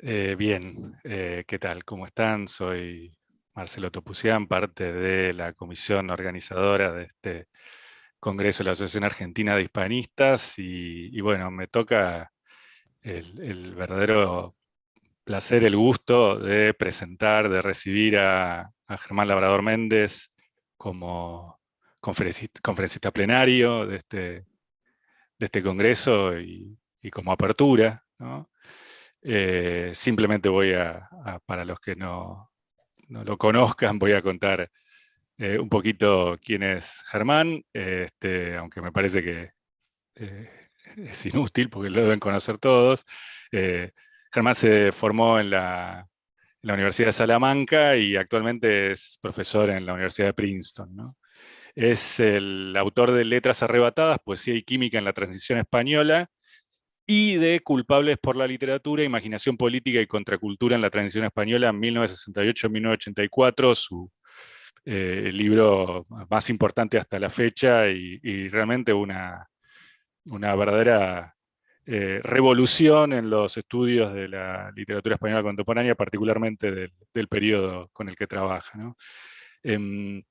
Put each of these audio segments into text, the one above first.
Bien, ¿qué tal? ¿Cómo están? Soy Marcelo Topusián, parte de la comisión organizadora de este Congreso de la Asociación Argentina de Hispanistas y bueno, me toca el verdadero placer, el gusto de presentar, de recibir a Germán Labrador Méndez como conferencista plenario de este Congreso y como apertura, ¿no? Simplemente para los que no lo conozcan, voy a contar un poquito quién es Germán, aunque me parece que eh, es inútil porque lo deben conocer todos. Eh, Germán se formó en la Universidad de Salamanca y actualmente es profesor en la Universidad de Princeton, ¿no? Es el autor de Letras Arrebatadas, Poesía y Química en la Transición Española, y de Culpables por la Literatura, Imaginación Política y Contracultura en la Transición Española, 1968-1984, su libro más importante hasta la fecha y realmente una verdadera revolución en los estudios de la literatura española contemporánea, particularmente del periodo con el que trabaja, ¿no? Em,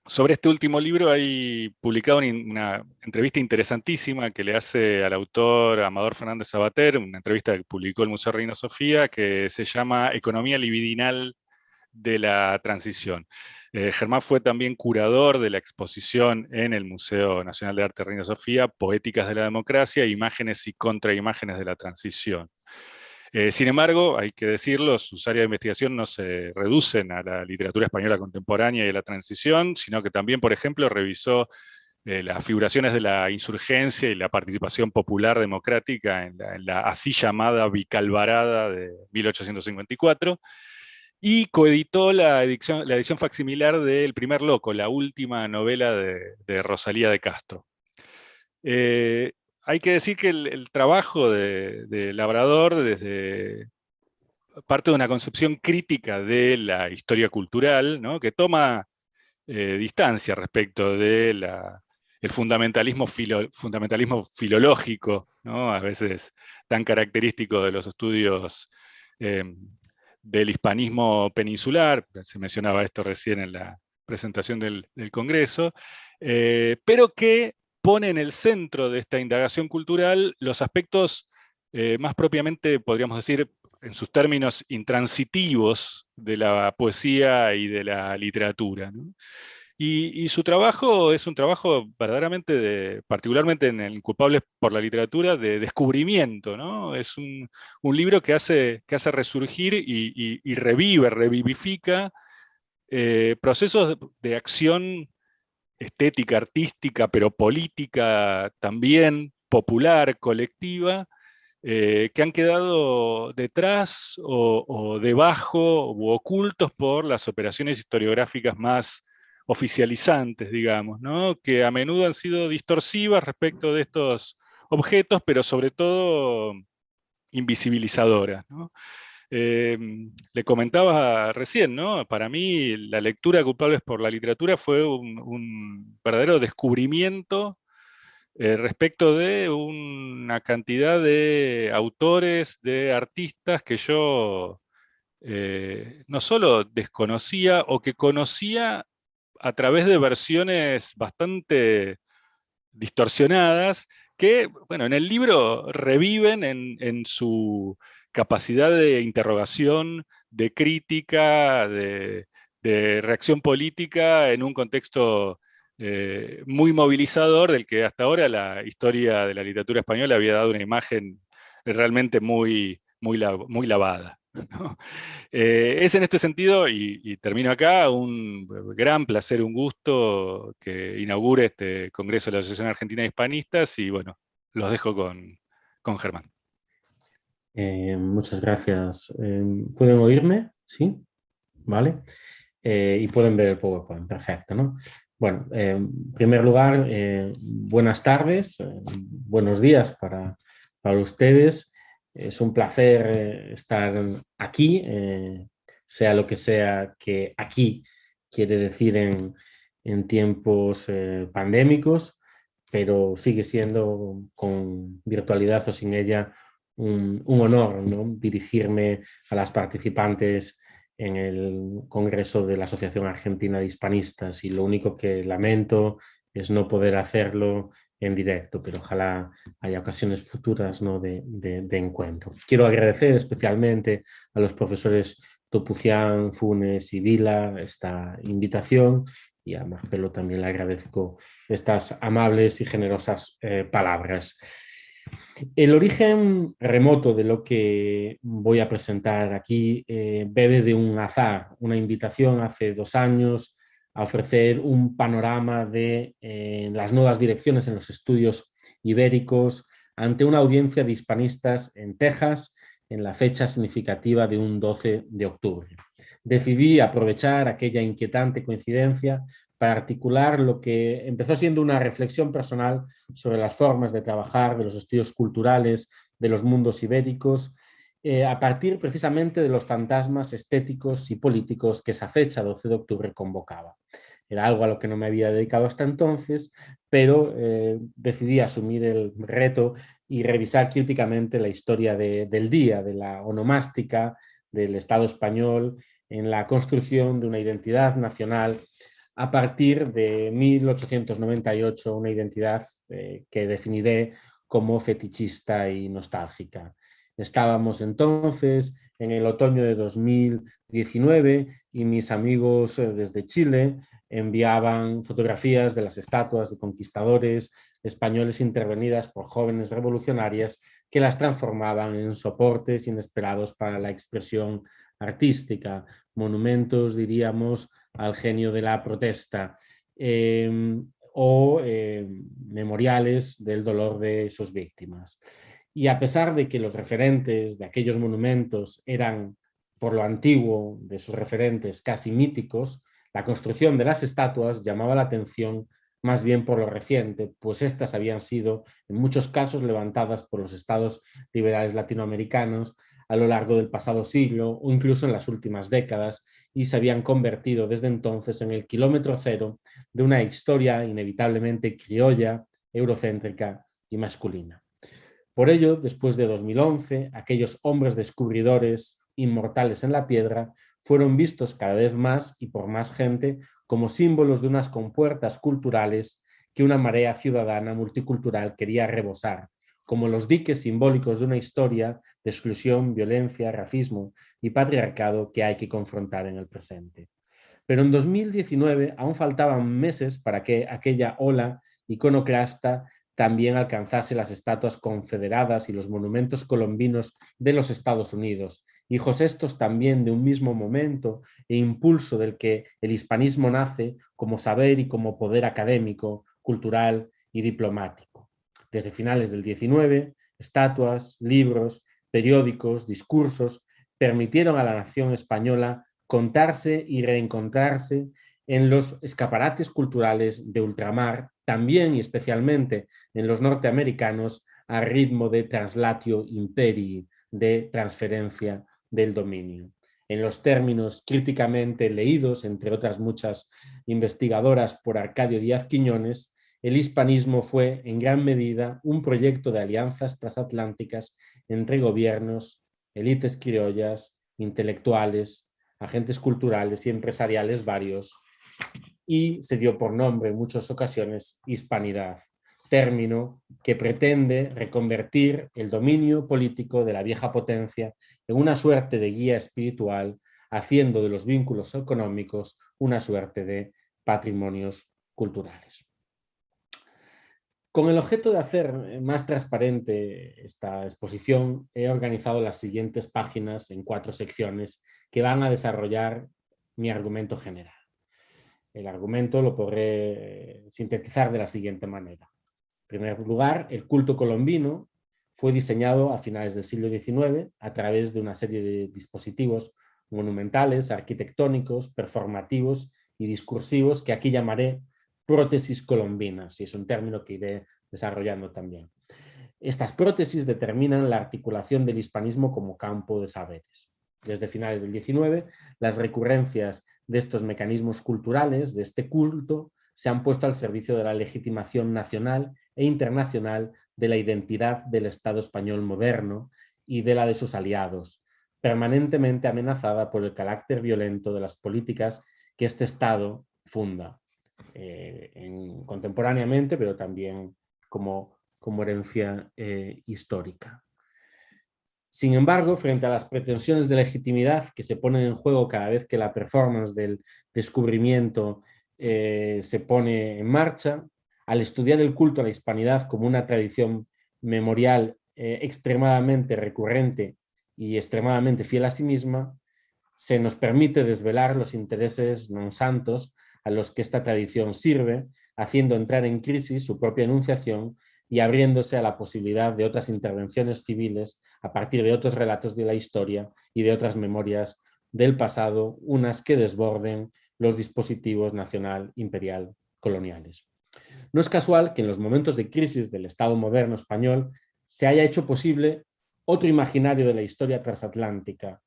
Sobre este último libro hay publicado una entrevista interesantísima que le hace al autor Amador Fernández Sabater, una entrevista que publicó el Museo Reina Sofía, que se llama Economía libidinal de la transición. Germán fue también curador de la exposición en el Museo Nacional de Arte Reina Sofía, Poéticas de la Democracia, Imágenes y Contraimágenes de la Transición. Sin embargo, hay que decirlo, sus áreas de investigación no se reducen a la literatura española contemporánea y a la transición, sino que también, por ejemplo, revisó las figuraciones de la insurgencia y la participación popular democrática en la así llamada Bicalvarada de 1854, y coeditó la edición facsimilar de El primer loco, la última novela de Rosalía de Castro. Eh, Hay que decir que el trabajo de Labrador desde parte de una concepción crítica de la historia cultural, ¿no? Que toma distancia respecto de el fundamentalismo filológico, ¿no? A veces tan característico de los estudios eh, del hispanismo peninsular, se mencionaba esto recién en la presentación del Congreso, pero que pone en el centro de esta indagación cultural los aspectos más propiamente, podríamos decir, en sus términos intransitivos de la poesía y de la literatura, ¿no? Y su trabajo es un trabajo verdaderamente, particularmente en el Culpables por la Literatura, de descubrimiento, ¿no? Es un libro que hace resurgir y revivifica procesos de acción estética, artística, pero política también, popular, colectiva, que han quedado detrás o debajo u ocultos por las operaciones historiográficas más oficializantes, digamos, ¿no? Que a menudo han sido distorsivas respecto de estos objetos, pero sobre todo invisibilizadoras, ¿no? Eh, Le comentaba recién, ¿no? Para mí la lectura de Culpables por la Literatura fue un verdadero descubrimiento respecto de una cantidad de autores, de artistas que yo no solo desconocía o que conocía a través de versiones bastante distorsionadas, que, bueno, en el libro reviven en su capacidad de interrogación, de crítica, de reacción política en un contexto muy movilizador del que hasta ahora la historia de la literatura española había dado una imagen realmente muy lavada, ¿no? Es en este sentido, y termino acá, un gran placer, un gusto que inaugure este Congreso de la Asociación Argentina de Hispanistas y bueno, los dejo con Germán. Muchas gracias. ¿Pueden oírme? Sí, vale. Y pueden ver el PowerPoint. Perfecto, ¿no? Bueno, en primer lugar, buenas tardes, buenos días para ustedes. Es un placer estar aquí, sea lo que sea que aquí quiere decir en tiempos pandémicos, pero sigue siendo con virtualidad o sin ella un honor, ¿no?, dirigirme a las participantes en el Congreso de la Asociación Argentina de Hispanistas, y lo único que lamento es no poder hacerlo en directo, pero ojalá haya ocasiones futuras, ¿no?, de encuentro. Quiero agradecer especialmente a los profesores Topucián, Funes y Vila esta invitación, y a Marcelo también le agradezco estas amables y generosas palabras. El origen remoto de lo que voy a presentar aquí bebe de un azar, una invitación hace 2 años a ofrecer un panorama de las nuevas direcciones en los estudios ibéricos ante una audiencia de hispanistas en Texas en la fecha significativa de un 12 de octubre. Decidí aprovechar aquella inquietante coincidencia para articular lo que empezó siendo una reflexión personal sobre las formas de trabajar de los estudios culturales de los mundos ibéricos, a partir precisamente de los fantasmas estéticos y políticos que esa fecha, 12 de octubre, convocaba. Era algo a lo que no me había dedicado hasta entonces, pero decidí asumir el reto y revisar críticamente la historia del día, de la onomástica, del Estado español, en la construcción de una identidad nacional a partir de 1898, una identidad que definiré como fetichista y nostálgica. Estábamos entonces en el otoño de 2019 y mis amigos desde Chile enviaban fotografías de las estatuas de conquistadores españoles intervenidas por jóvenes revolucionarias que las transformaban en soportes inesperados para la expresión artística, monumentos, diríamos, al genio de la protesta, o memoriales del dolor de sus víctimas. Y a pesar de que los referentes de aquellos monumentos eran, por lo antiguo de sus referentes, casi míticos, la construcción de las estatuas llamaba la atención más bien por lo reciente, pues estas habían sido en muchos casos levantadas por los estados liberales latinoamericanos a lo largo del pasado siglo o incluso en las últimas décadas, y se habían convertido desde entonces en el kilómetro cero de una historia inevitablemente criolla, eurocéntrica y masculina. Por ello, después de 2011, aquellos hombres descubridores inmortales en la piedra fueron vistos cada vez más y por más gente como símbolos de unas compuertas culturales que una marea ciudadana multicultural quería rebosar, como los diques simbólicos de una historia de exclusión, violencia, racismo y patriarcado que hay que confrontar en el presente. Pero en 2019 aún faltaban meses para que aquella ola iconoclasta también alcanzase las estatuas confederadas y los monumentos colombinos de los Estados Unidos, hijos estos también de un mismo momento e impulso del que el hispanismo nace como saber y como poder académico, cultural y diplomático. Desde finales del 19, estatuas, libros, periódicos, discursos permitieron a la nación española contarse y reencontrarse en los escaparates culturales de ultramar, también y especialmente en los norteamericanos, a ritmo de translatio imperii, de transferencia del dominio. En los términos críticamente leídos, entre otras muchas investigadoras, por Arcadio Díaz Quiñones, el hispanismo fue en gran medida un proyecto de alianzas transatlánticas entre gobiernos, élites criollas, intelectuales, agentes culturales y empresariales varios, y se dio por nombre en muchas ocasiones hispanidad, término que pretende reconvertir el dominio político de la vieja potencia en una suerte de guía espiritual, haciendo de los vínculos económicos una suerte de patrimonios culturales. Con el objeto de hacer más transparente esta exposición, he organizado las siguientes páginas en 4 secciones que van a desarrollar mi argumento general. El argumento lo podré sintetizar de la siguiente manera. En primer lugar, el culto colombino fue diseñado a finales del siglo XIX a través de una serie de dispositivos monumentales, arquitectónicos, performativos y discursivos que aquí llamaré prótesis colombinas, y es un término que iré desarrollando también. Estas prótesis determinan la articulación del hispanismo como campo de saberes. Desde finales del XIX, las recurrencias de estos mecanismos culturales, de este culto, se han puesto al servicio de la legitimación nacional e internacional de la identidad del Estado español moderno, y de la de sus aliados, permanentemente amenazada por el carácter violento de las políticas que este Estado funda, contemporáneamente, pero también como herencia histórica. Sin embargo, frente a las pretensiones de legitimidad que se ponen en juego cada vez que la performance del descubrimiento se pone en marcha, al estudiar el culto a la hispanidad como una tradición memorial extremadamente recurrente y extremadamente fiel a sí misma, se nos permite desvelar los intereses non santos a los que esta tradición sirve, haciendo entrar en crisis su propia enunciación y abriéndose a la posibilidad de otras intervenciones civiles a partir de otros relatos de la historia y de otras memorias del pasado, unas que desborden los dispositivos nacional, imperial, coloniales. No es casual que en los momentos de crisis del Estado moderno español se haya hecho posible otro imaginario de la historia transatlántica,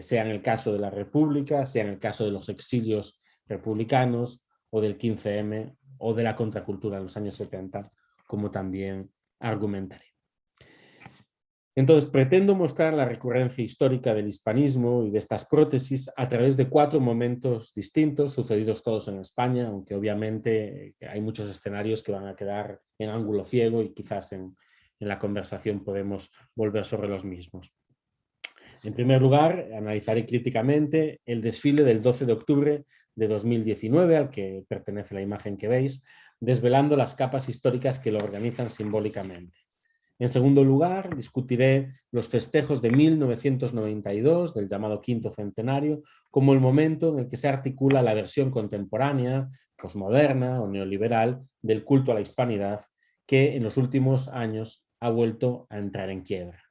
sea en el caso de la República, sea en el caso de los exilios republicanos o del 15M o de la contracultura en los años 70, como también argumentaré. Entonces, pretendo mostrar la recurrencia histórica del hispanismo y de estas prótesis a través de 4 momentos distintos, sucedidos todos en España, aunque obviamente hay muchos escenarios que van a quedar en ángulo ciego y quizás en la conversación podemos volver sobre los mismos. En primer lugar, analizaré críticamente el desfile del 12 de octubre de 2019, al que pertenece la imagen que veis, desvelando las capas históricas que lo organizan simbólicamente. En segundo lugar, discutiré los festejos de 1992, del llamado quinto centenario, como el momento en el que se articula la versión contemporánea, posmoderna o neoliberal del culto a la hispanidad, que en los últimos años ha vuelto a entrar en quiebra.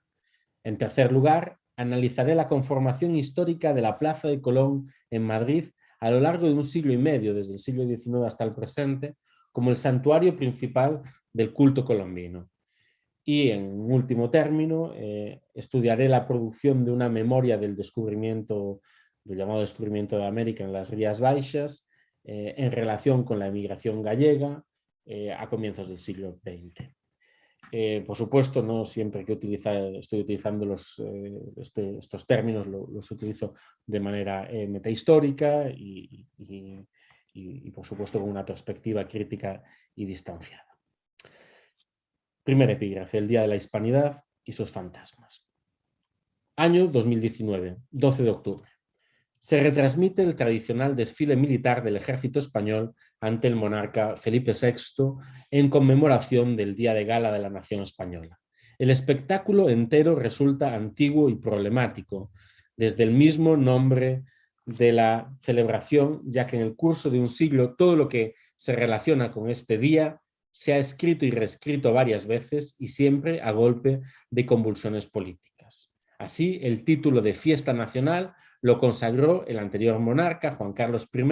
En tercer lugar, analizaré la conformación histórica de la Plaza de Colón en Madrid a lo largo de un siglo y medio, desde el siglo XIX hasta el presente, como el santuario principal del culto colombino. Y en último término, estudiaré la producción de una memoria del descubrimiento, del llamado descubrimiento de América en las Rías Baixas, en relación con la emigración gallega a comienzos del siglo XX. Por supuesto, no siempre que estoy utilizando estos términos los utilizo de manera metahistórica y, por supuesto, con una perspectiva crítica y distanciada. Primer epígrafe, el Día de la Hispanidad y sus fantasmas. Año 2019, 12 de octubre. Se retransmite el tradicional desfile militar del ejército español ante el monarca Felipe VI en conmemoración del Día de Gala de la Nación Española. El espectáculo entero resulta antiguo y problemático, desde el mismo nombre de la celebración, ya que en el curso de un siglo todo lo que se relaciona con este día se ha escrito y reescrito varias veces y siempre a golpe de convulsiones políticas. Así, el título de Fiesta Nacional lo consagró el anterior monarca, Juan Carlos I,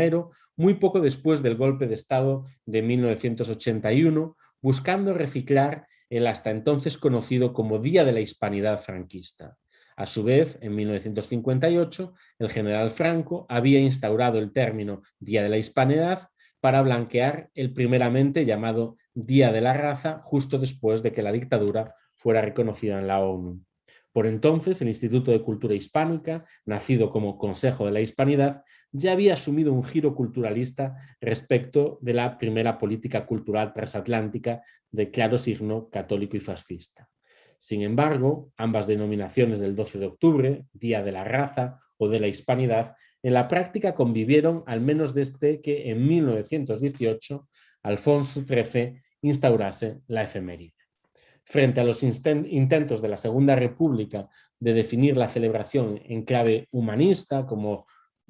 muy poco después del golpe de Estado de 1981, buscando reciclar el hasta entonces conocido como Día de la Hispanidad franquista. A su vez, en 1958, el general Franco había instaurado el término Día de la Hispanidad para blanquear el primeramente llamado Día de la Raza, justo después de que la dictadura fuera reconocida en la ONU. Por entonces, el Instituto de Cultura Hispánica, nacido como Consejo de la Hispanidad, ya había asumido un giro culturalista respecto de la primera política cultural transatlántica de claro signo católico y fascista. Sin embargo, ambas denominaciones del 12 de octubre, Día de la Raza o de la Hispanidad, en la práctica convivieron al menos desde que en 1918 Alfonso XIII instaurase la efeméride. Frente a los intentos de la Segunda República de definir la celebración en clave humanista como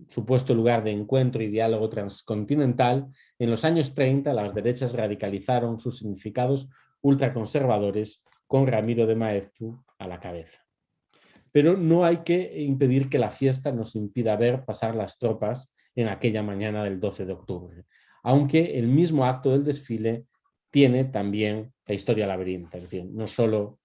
supuesto lugar de encuentro y diálogo transcontinental, en los años 30 las derechas radicalizaron sus significados ultraconservadores con Ramiro de Maeztu a la cabeza. Pero no hay que impedir que la fiesta nos impida ver pasar las tropas en aquella mañana del 12 de octubre, aunque el mismo acto del desfile tiene también la historia laberíntica, es decir, no solo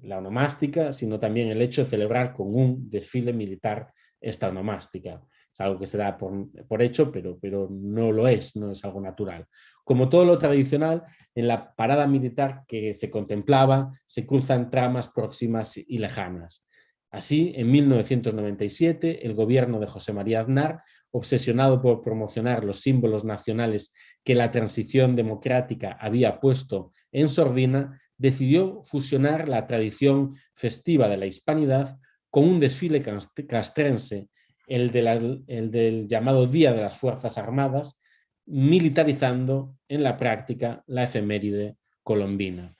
la onomástica, sino también el hecho de celebrar con un desfile militar esta onomástica. Es algo que se da por hecho, pero no lo es, no es algo natural. Como todo lo tradicional, en la parada militar que se contemplaba se cruzan tramas próximas y lejanas. Así, en 1997, el gobierno de José María Aznar, obsesionado por promocionar los símbolos nacionales que la transición democrática había puesto en sordina, decidió fusionar la tradición festiva de la hispanidad con un desfile castrense, el del llamado Día de las Fuerzas Armadas, militarizando en la práctica la efeméride colombina.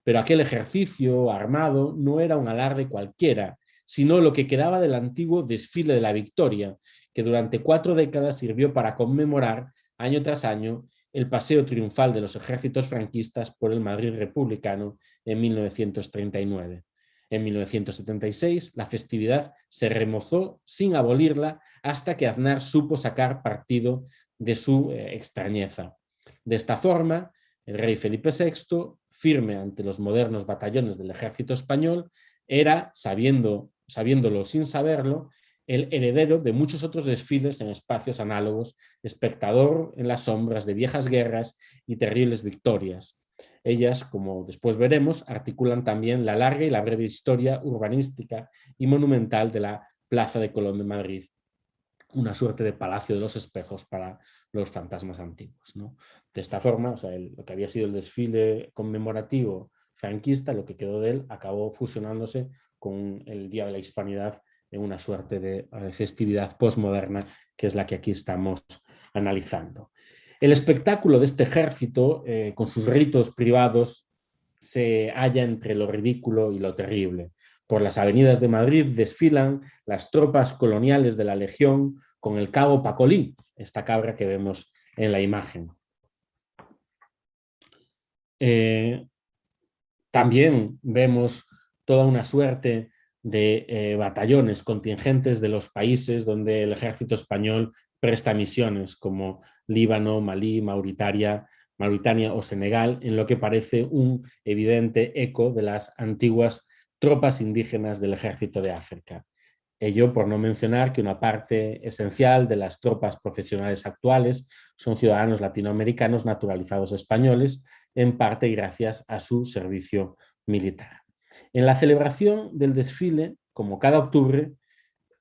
Pero aquel ejercicio armado no era un alarde cualquiera, sino lo que quedaba del antiguo desfile de la Victoria, que durante 4 décadas sirvió para conmemorar año tras año el paseo triunfal de los ejércitos franquistas por el Madrid republicano en 1939. En 1976 la festividad se remozó sin abolirla hasta que Aznar supo sacar partido de su extrañeza. De esta forma, el rey Felipe VI, firme ante los modernos batallones del ejército español, era, sabiéndolo sin saberlo, el heredero de muchos otros desfiles en espacios análogos, espectador en las sombras de viejas guerras y terribles victorias. Ellas, como después veremos, articulan también la larga y la breve historia urbanística y monumental de la Plaza de Colón de Madrid, una suerte de palacio de los espejos para los fantasmas antiguos, ¿no? De esta forma, o sea, lo que había sido el desfile conmemorativo franquista, lo que quedó de él, acabó fusionándose con el Día de la Hispanidad en una suerte de festividad postmoderna, que es la que aquí estamos analizando. El espectáculo de este ejército, con sus ritos privados, se halla entre lo ridículo y lo terrible. Por las avenidas de Madrid desfilan las tropas coloniales de la Legión con el cabo Pacolí, esta cabra que vemos en la imagen. También vemos toda una suerte de batallones, contingentes de los países donde el ejército español presta misiones, como Líbano, Malí, Mauritania o Senegal, en lo que parece un evidente eco de las antiguas tropas indígenas del ejército de África. Ello por no mencionar que una parte esencial de las tropas profesionales actuales son ciudadanos latinoamericanos naturalizados españoles, en parte gracias a su servicio militar. En la celebración del desfile, como cada octubre,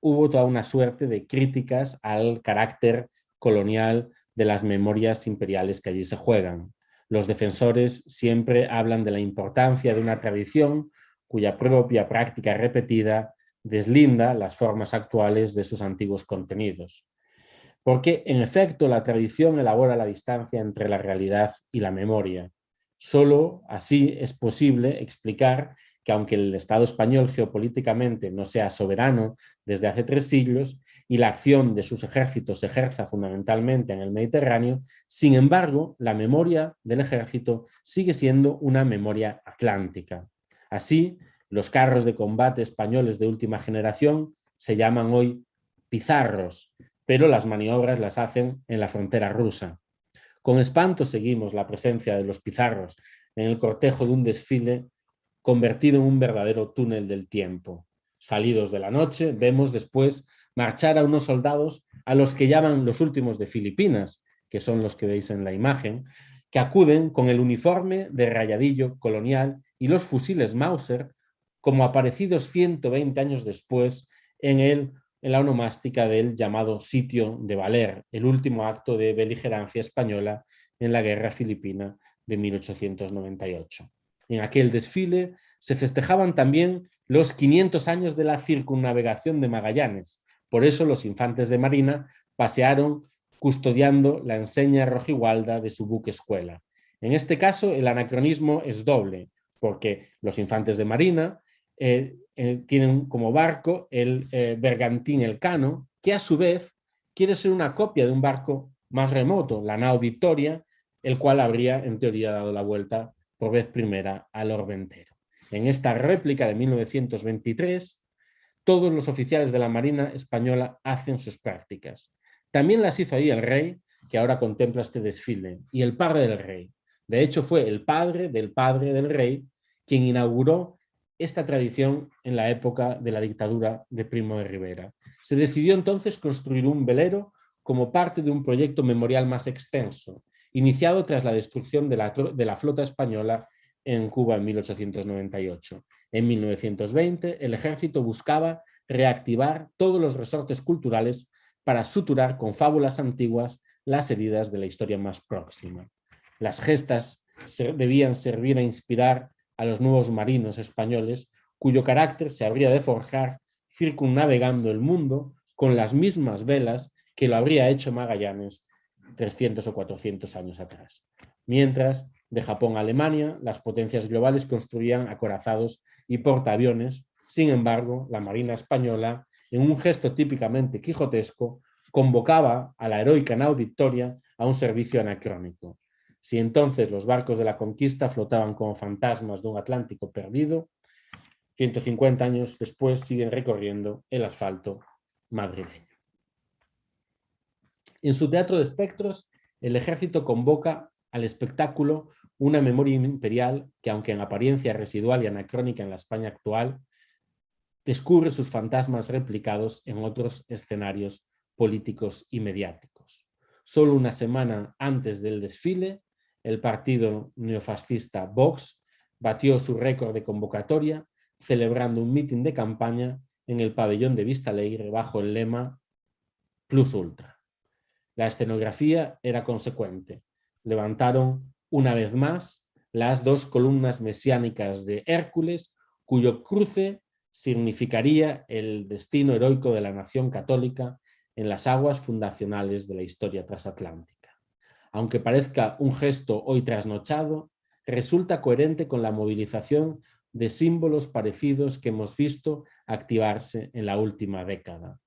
hubo toda una suerte de críticas al carácter colonial de las memorias imperiales que allí se juegan. Los defensores siempre hablan de la importancia de una tradición cuya propia práctica repetida deslinda las formas actuales de sus antiguos contenidos. Porque, en efecto, la tradición elabora la distancia entre la realidad y la memoria. Solo así es posible explicar que, aunque el Estado español geopolíticamente no sea soberano desde hace 3 siglos y la acción de sus ejércitos se ejerza fundamentalmente en el Mediterráneo, sin embargo, la memoria del ejército sigue siendo una memoria atlántica. Así, los carros de combate españoles de última generación se llaman hoy pizarros, pero las maniobras las hacen en la frontera rusa. Con espanto seguimos la presencia de los pizarros en el cortejo de un desfile convertido en un verdadero túnel del tiempo. Salidos de la noche, vemos después marchar a unos soldados a los que llaman los últimos de Filipinas, que son los que veis en la imagen, que acuden con el uniforme de rayadillo colonial y los fusiles Mauser, como aparecidos 120 años después en la onomástica del llamado Sitio de Valer, el último acto de beligerancia española en la Guerra Filipina de 1898. En aquel desfile se festejaban también los 500 años de la circunnavegación de Magallanes. Por eso los infantes de marina pasearon custodiando la enseña rojigualda de su buque escuela. En este caso, el anacronismo es doble, porque los infantes de marina tienen como barco el bergantín Elcano, que a su vez quiere ser una copia de un barco más remoto, la nao Victoria, el cual habría en teoría dado la vuelta por vez primera al orbe entero. En esta réplica de 1923, todos los oficiales de la Marina española hacen sus prácticas. También las hizo ahí el rey, que ahora contempla este desfile, y el padre del rey. De hecho, fue el padre del rey quien inauguró esta tradición en la época de la dictadura de Primo de Rivera. Se decidió entonces construir un velero como parte de un proyecto memorial más extenso, iniciado tras la destrucción de la flota española en Cuba en 1898. En 1920, el ejército buscaba reactivar todos los resortes culturales para suturar con fábulas antiguas las heridas de la historia más próxima. Las gestas debían servir a inspirar a los nuevos marinos españoles, cuyo carácter se habría de forjar circunnavegando el mundo con las mismas velas que lo habría hecho Magallanes 300 o 400 años atrás. Mientras, de Japón a Alemania, las potencias globales construían acorazados y portaaviones. Sin embargo, la Marina española, en un gesto típicamente quijotesco, convocaba a la heroica nao Victoria a un servicio anacrónico. Si entonces los barcos de la conquista flotaban como fantasmas de un Atlántico perdido, 150 años después siguen recorriendo el asfalto madrileño. En su teatro de espectros, el ejército convoca al espectáculo una memoria imperial que, aunque en apariencia residual y anacrónica en la España actual, descubre sus fantasmas replicados en otros escenarios políticos y mediáticos. Solo una semana antes del desfile, el partido neofascista Vox batió su récord de convocatoria celebrando un mitin de campaña en el pabellón de Vistalegre bajo el lema Plus Ultra. La escenografía era consecuente. Levantaron una vez más las dos columnas mesiánicas de Hércules, cuyo cruce significaría el destino heroico de la nación católica en las aguas fundacionales de la historia transatlántica. Aunque parezca un gesto hoy trasnochado, resulta coherente con la movilización de símbolos parecidos que hemos visto activarse en la última década.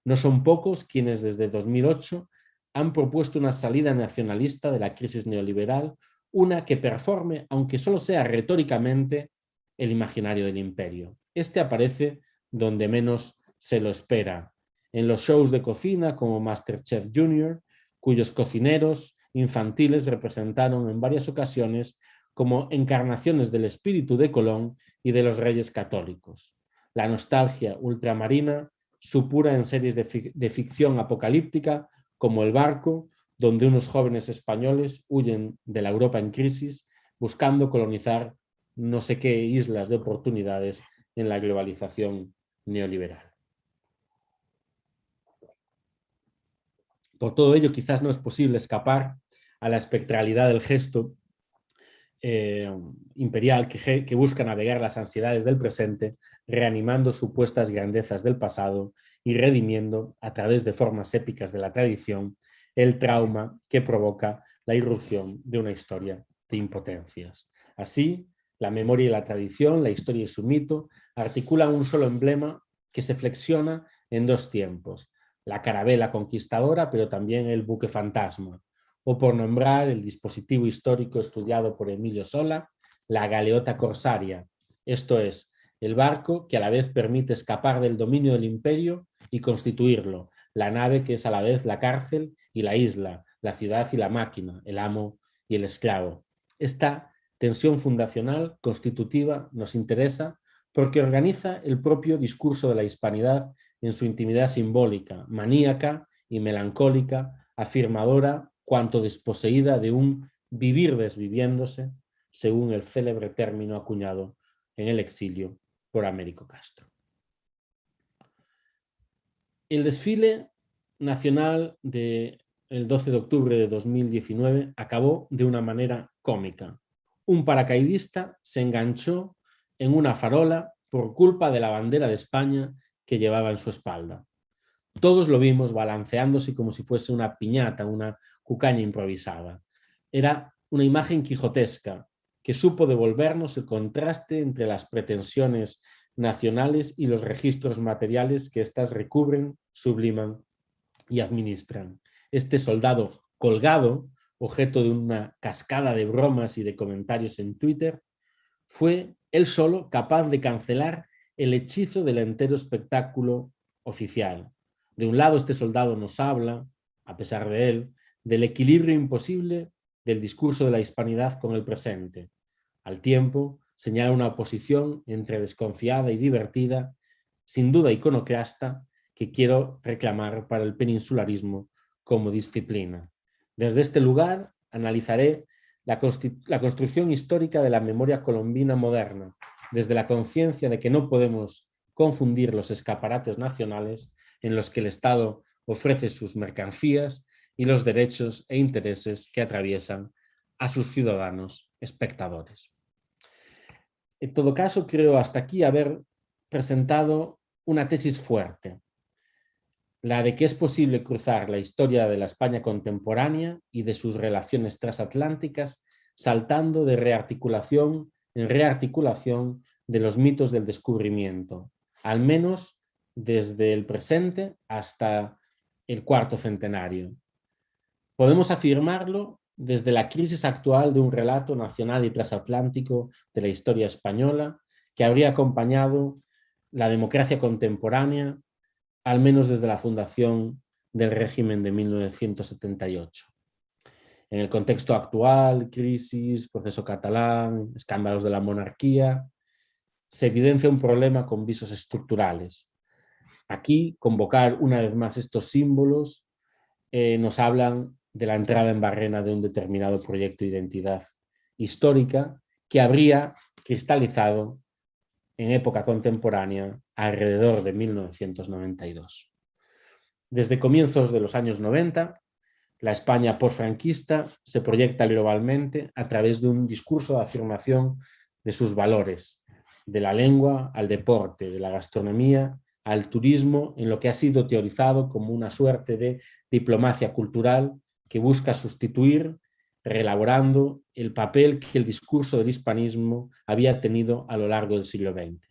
No son pocos quienes desde 2008 han propuesto una salida nacionalista de la crisis neoliberal, una que performe, aunque solo sea retóricamente, el imaginario del imperio. Este aparece donde menos se lo espera, en los shows de cocina como MasterChef Junior, cuyos cocineros infantiles representaron en varias ocasiones como encarnaciones del espíritu de Colón y de los reyes católicos. La nostalgia ultramarina supura en series de ficción apocalíptica como El Barco, donde unos jóvenes españoles huyen de la Europa en crisis buscando colonizar no sé qué islas de oportunidades en la globalización neoliberal. Por todo ello, quizás no es posible escapar a la espectralidad del gesto imperial que busca navegar las ansiedades del presente, reanimando supuestas grandezas del pasado y redimiendo, a través de formas épicas de la tradición, el trauma que provoca la irrupción de una historia de impotencias. Así, la memoria y la tradición, la historia y su mito, articulan un solo emblema que se flexiona en dos tiempos: la carabela conquistadora, pero también el buque fantasma, o por nombrar el dispositivo histórico estudiado por Emilio Sola, la galeota corsaria, esto es, el barco que a la vez permite escapar del dominio del imperio y constituirlo, la nave que es a la vez la cárcel y la isla, la ciudad y la máquina, el amo y el esclavo. Esta tensión fundacional constitutiva nos interesa porque organiza el propio discurso de la hispanidad en su intimidad simbólica, maníaca y melancólica, afirmadora cuanto desposeída de un vivir desviviéndose, según el célebre término acuñado en el exilio por Américo Castro. El desfile nacional del 12 de octubre de 2019 acabó de una manera cómica. Un paracaidista se enganchó en una farola por culpa de la bandera de España que llevaba en su espalda. Todos lo vimos balanceándose como si fuese una piñata, una cucaña improvisada. Era una imagen quijotesca que supo devolvernos el contraste entre las pretensiones nacionales y los registros materiales que éstas recubren, subliman y administran. Este soldado colgado, objeto de una cascada de bromas y de comentarios en Twitter, fue él solo capaz de cancelar el hechizo del entero espectáculo oficial. De un lado, este soldado nos habla, a pesar de él, del equilibrio imposible del discurso de la hispanidad con el presente, al tiempo señala una oposición entre desconfiada y divertida, sin duda iconoclasta, que quiero reclamar para el peninsularismo como disciplina. Desde este lugar analizaré la construcción histórica de la memoria colombina moderna, desde la conciencia de que no podemos confundir los escaparates nacionales en los que el Estado ofrece sus mercancías y los derechos e intereses que atraviesan a sus ciudadanos espectadores. En todo caso, creo hasta aquí haber presentado una tesis fuerte, la de que es posible cruzar la historia de la España contemporánea y de sus relaciones transatlánticas saltando de rearticulación en rearticulación de los mitos del descubrimiento, al menos desde el presente hasta el cuarto centenario. Podemos afirmarlo desde la crisis actual de un relato nacional y transatlántico de la historia española que habría acompañado la democracia contemporánea, al menos desde la fundación del régimen de 1978. En el contexto actual, crisis, proceso catalán, escándalos de la monarquía, se evidencia un problema con visos estructurales. Aquí, convocar una vez más estos símbolos nos hablan de la entrada en barrena de un determinado proyecto de identidad histórica que habría cristalizado en época contemporánea alrededor de 1992. Desde comienzos de los años 90, la España postfranquista se proyecta globalmente a través de un discurso de afirmación de sus valores, de la lengua al deporte, de la gastronomía al turismo, en lo que ha sido teorizado como una suerte de diplomacia cultural que busca sustituir, reelaborando el papel que el discurso del hispanismo había tenido a lo largo del siglo XX.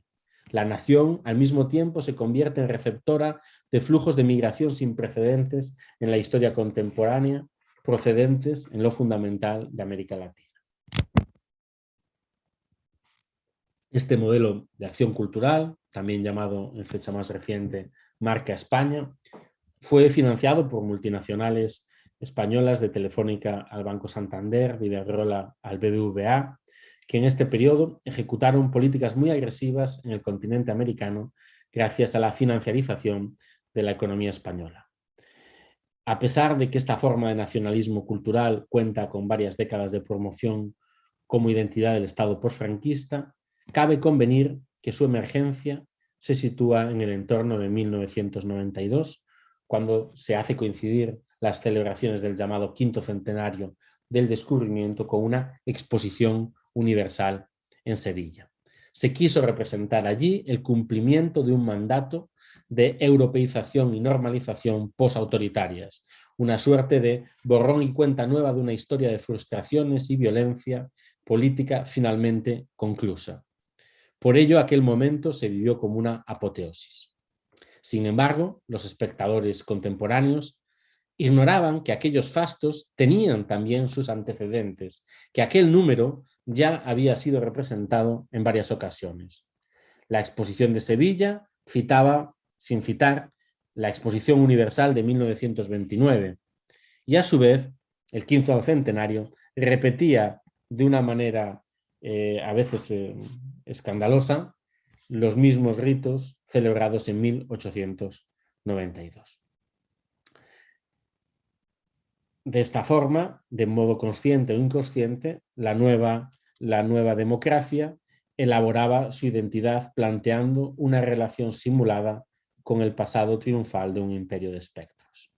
La nación, al mismo tiempo, se convierte en receptora de flujos de migración sin precedentes en la historia contemporánea, procedentes en lo fundamental de América Latina. Este modelo de acción cultural, también llamado en fecha más reciente Marca España, fue financiado por multinacionales españolas, de Telefónica al Banco Santander, de Iberdrola al BBVA, que en este periodo ejecutaron políticas muy agresivas en el continente americano gracias a la financiarización de la economía española. A pesar de que esta forma de nacionalismo cultural cuenta con varias décadas de promoción como identidad del Estado postfranquista, cabe convenir que su emergencia se sitúa en el entorno de 1992, cuando se hace coincidir las celebraciones del llamado quinto centenario del descubrimiento con una exposición universal en Sevilla. Se quiso representar allí el cumplimiento de un mandato de europeización y normalización posautoritarias, una suerte de borrón y cuenta nueva de una historia de frustraciones y violencia política finalmente conclusa. Por ello, aquel momento se vivió como una apoteosis. Sin embargo, los espectadores contemporáneos ignoraban que aquellos fastos tenían también sus antecedentes, que aquel número ya había sido representado en varias ocasiones. La exposición de Sevilla citaba, sin citar, la Exposición Universal de 1929 y a su vez el 15º centenario repetía de una manera a veces escandalosa los mismos ritos celebrados en 1892. De esta forma, de modo consciente o inconsciente, la nueva democracia elaboraba su identidad planteando una relación simulada con el pasado triunfal de un imperio de espectros.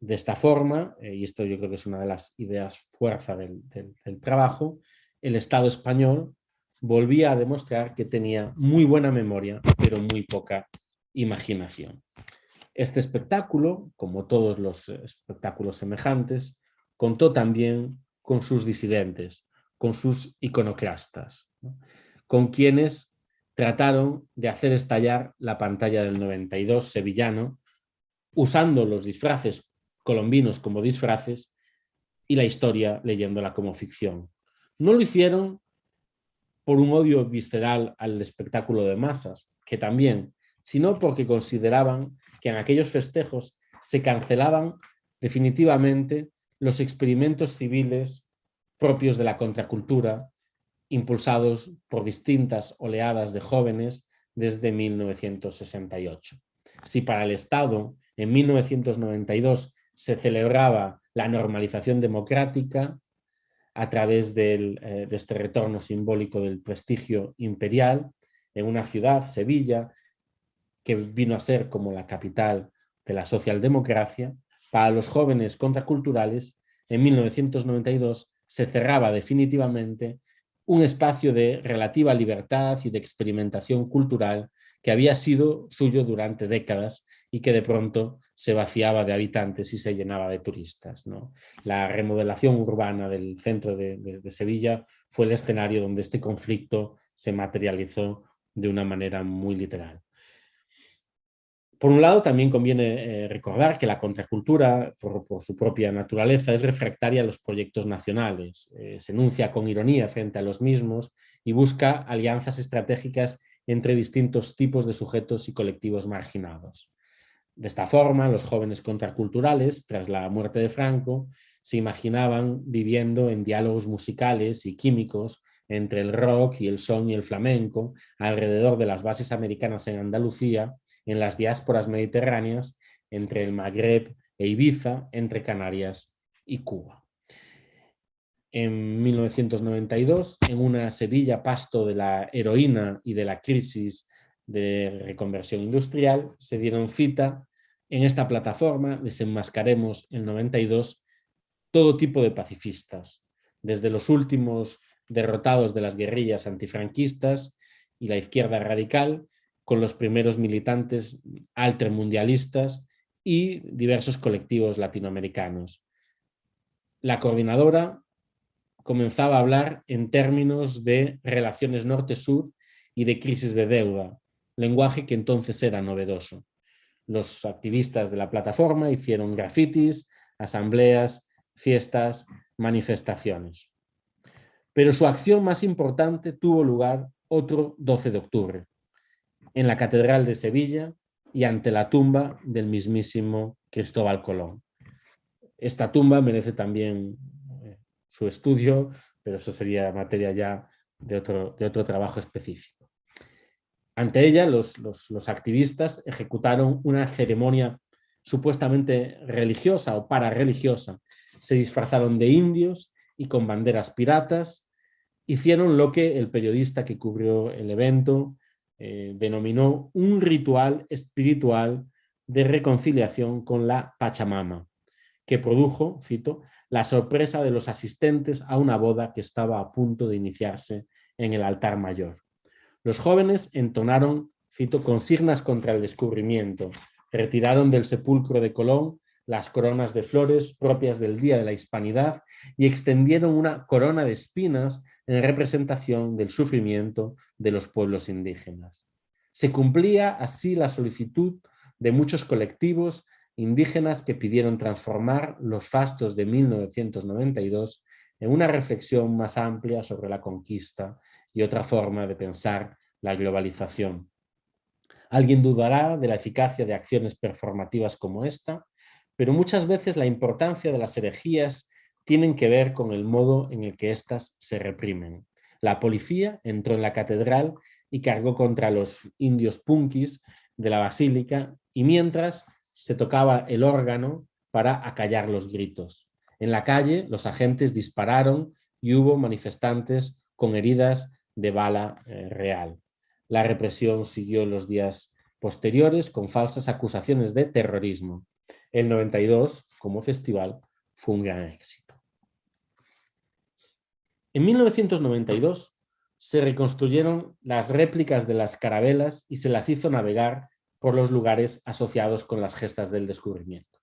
De esta forma, y esto yo creo que es una de las ideas fuerza del trabajo, el Estado español volvía a demostrar que tenía muy buena memoria, pero muy poca imaginación. Este espectáculo, como todos los espectáculos semejantes, contó también con sus disidentes, con sus iconoclastas, ¿no? Con quienes trataron de hacer estallar la pantalla del 92 sevillano, usando los disfraces colombinos como disfraces y la historia leyéndola como ficción. No lo hicieron por un odio visceral al espectáculo de masas, que también, sino porque consideraban que en aquellos festejos se cancelaban definitivamente los experimentos civiles propios de la contracultura impulsados por distintas oleadas de jóvenes desde 1968. Si para el Estado en 1992 se celebraba la normalización democrática a través de este retorno simbólico del prestigio imperial en una ciudad, Sevilla, que vino a ser como la capital de la socialdemocracia, para los jóvenes contraculturales, en 1992 se cerraba definitivamente un espacio de relativa libertad y de experimentación cultural que había sido suyo durante décadas y que de pronto se vaciaba de habitantes y se llenaba de turistas, ¿no? La remodelación urbana del centro de Sevilla fue el escenario donde este conflicto se materializó de una manera muy literal. Por un lado, también conviene recordar que la contracultura, por su propia naturaleza, es refractaria a los proyectos nacionales, se enuncia con ironía frente a los mismos y busca alianzas estratégicas entre distintos tipos de sujetos y colectivos marginados. De esta forma, los jóvenes contraculturales, tras la muerte de Franco, se imaginaban viviendo en diálogos musicales y químicos entre el rock y el son y el flamenco, alrededor de las bases americanas en Andalucía, en las diásporas mediterráneas, entre el Magreb e Ibiza, entre Canarias y Cuba. En 1992, en una Sevilla pasto de la heroína y de la crisis de reconversión industrial, se dieron cita en esta plataforma, Desenmascaremos el 92, todo tipo de pacifistas, desde los últimos derrotados de las guerrillas antifranquistas y la izquierda radical, con los primeros militantes altermundialistas y diversos colectivos latinoamericanos. La coordinadora comenzaba a hablar en términos de relaciones norte-sur y de crisis de deuda, lenguaje que entonces era novedoso. Los activistas de la plataforma hicieron grafitis, asambleas, fiestas, manifestaciones. Pero su acción más importante tuvo lugar otro 12 de octubre, en la Catedral de Sevilla y ante la tumba del mismísimo Cristóbal Colón. Esta tumba merece también su estudio, pero eso sería materia ya de otro trabajo específico. Ante ella, los activistas ejecutaron una ceremonia supuestamente religiosa o parareligiosa. Se disfrazaron de indios y con banderas piratas hicieron lo que el periodista que cubrió el evento denominó un ritual espiritual de reconciliación con la Pachamama, que produjo, cito, la sorpresa de los asistentes a una boda que estaba a punto de iniciarse en el altar mayor. Los jóvenes entonaron, cito, consignas contra el descubrimiento, retiraron del sepulcro de Colón las coronas de flores propias del Día de la Hispanidad y extendieron una corona de espinas en representación del sufrimiento de los pueblos indígenas. Se cumplía así la solicitud de muchos colectivos indígenas que pidieron transformar los fastos de 1992 en una reflexión más amplia sobre la conquista y otra forma de pensar la globalización. Alguien dudará de la eficacia de acciones performativas como esta, pero muchas veces la importancia de las herejías tienen que ver con el modo en el que éstas se reprimen. La policía entró en la catedral y cargó contra los indios punkis de la basílica y mientras se tocaba el órgano para acallar los gritos. En la calle los agentes dispararon y hubo manifestantes con heridas de bala real. La represión siguió los días posteriores con falsas acusaciones de terrorismo. El 92, como festival, fue un gran éxito. En 1992 se reconstruyeron las réplicas de las carabelas y se las hizo navegar por los lugares asociados con las gestas del descubrimiento.